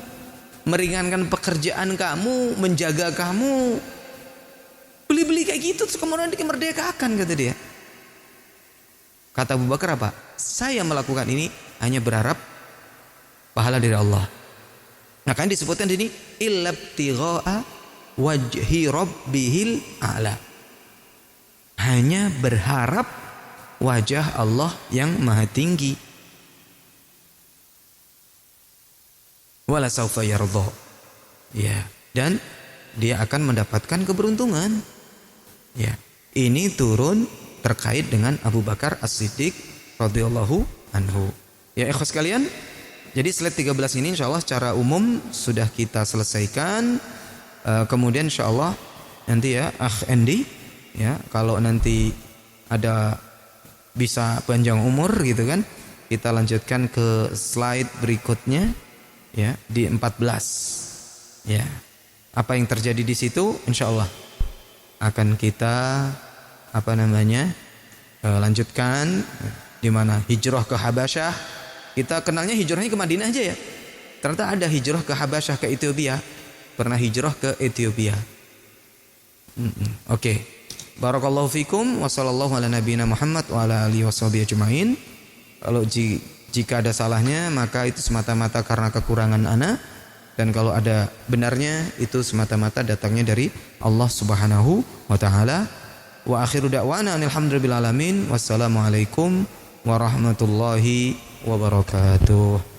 meringankan pekerjaan kamu, menjaga kamu. Beli-beli kayak gitu terus kemudian dikemerdekakan," kata dia. Kata Abu Bakar apa? "Saya melakukan ini hanya berharap pahala dari Allah." Nah, kan disebutkan di sini illabtigha'a wajhi rabbihil a'la. Hanya berharap wajah Allah yang maha tinggi. Wala saufa yardha. Ya, dan dia akan mendapatkan keberuntungan. Ya, ini turun terkait dengan Abu Bakar As-Siddiq radhiyallahu anhu. Ya, ikhwas sekalian, jadi slide 13 ini insyaallah secara umum sudah kita selesaikan. Kemudian insyaallah nanti ya Akh Endi ya, kalau nanti ada bisa panjang umur gitu kan, kita lanjutkan ke slide berikutnya ya, di 14. Ya. Apa yang terjadi di situ insyaallah akan kita lanjutkan, di mana hijrah ke Habasyah. Kita kenalnya hijrahnya ke Madinah aja ya. Ternyata ada hijrah ke Habasyah, ke Ethiopia. Pernah hijrah ke Ethiopia. Oke. Barakallahu fikum wa sallallahu ala nabiyina Muhammad wa ala alihi washabihi ajmain. Kalau jika ada salahnya maka itu semata-mata karena kekurangan ana, dan kalau ada benarnya itu semata-mata datangnya dari Allah Subhanahu wa taala. Wa akhiru da'wana alhamdulillahi alamin. Wassalamualaikum warahmatullahi wabarakatuh.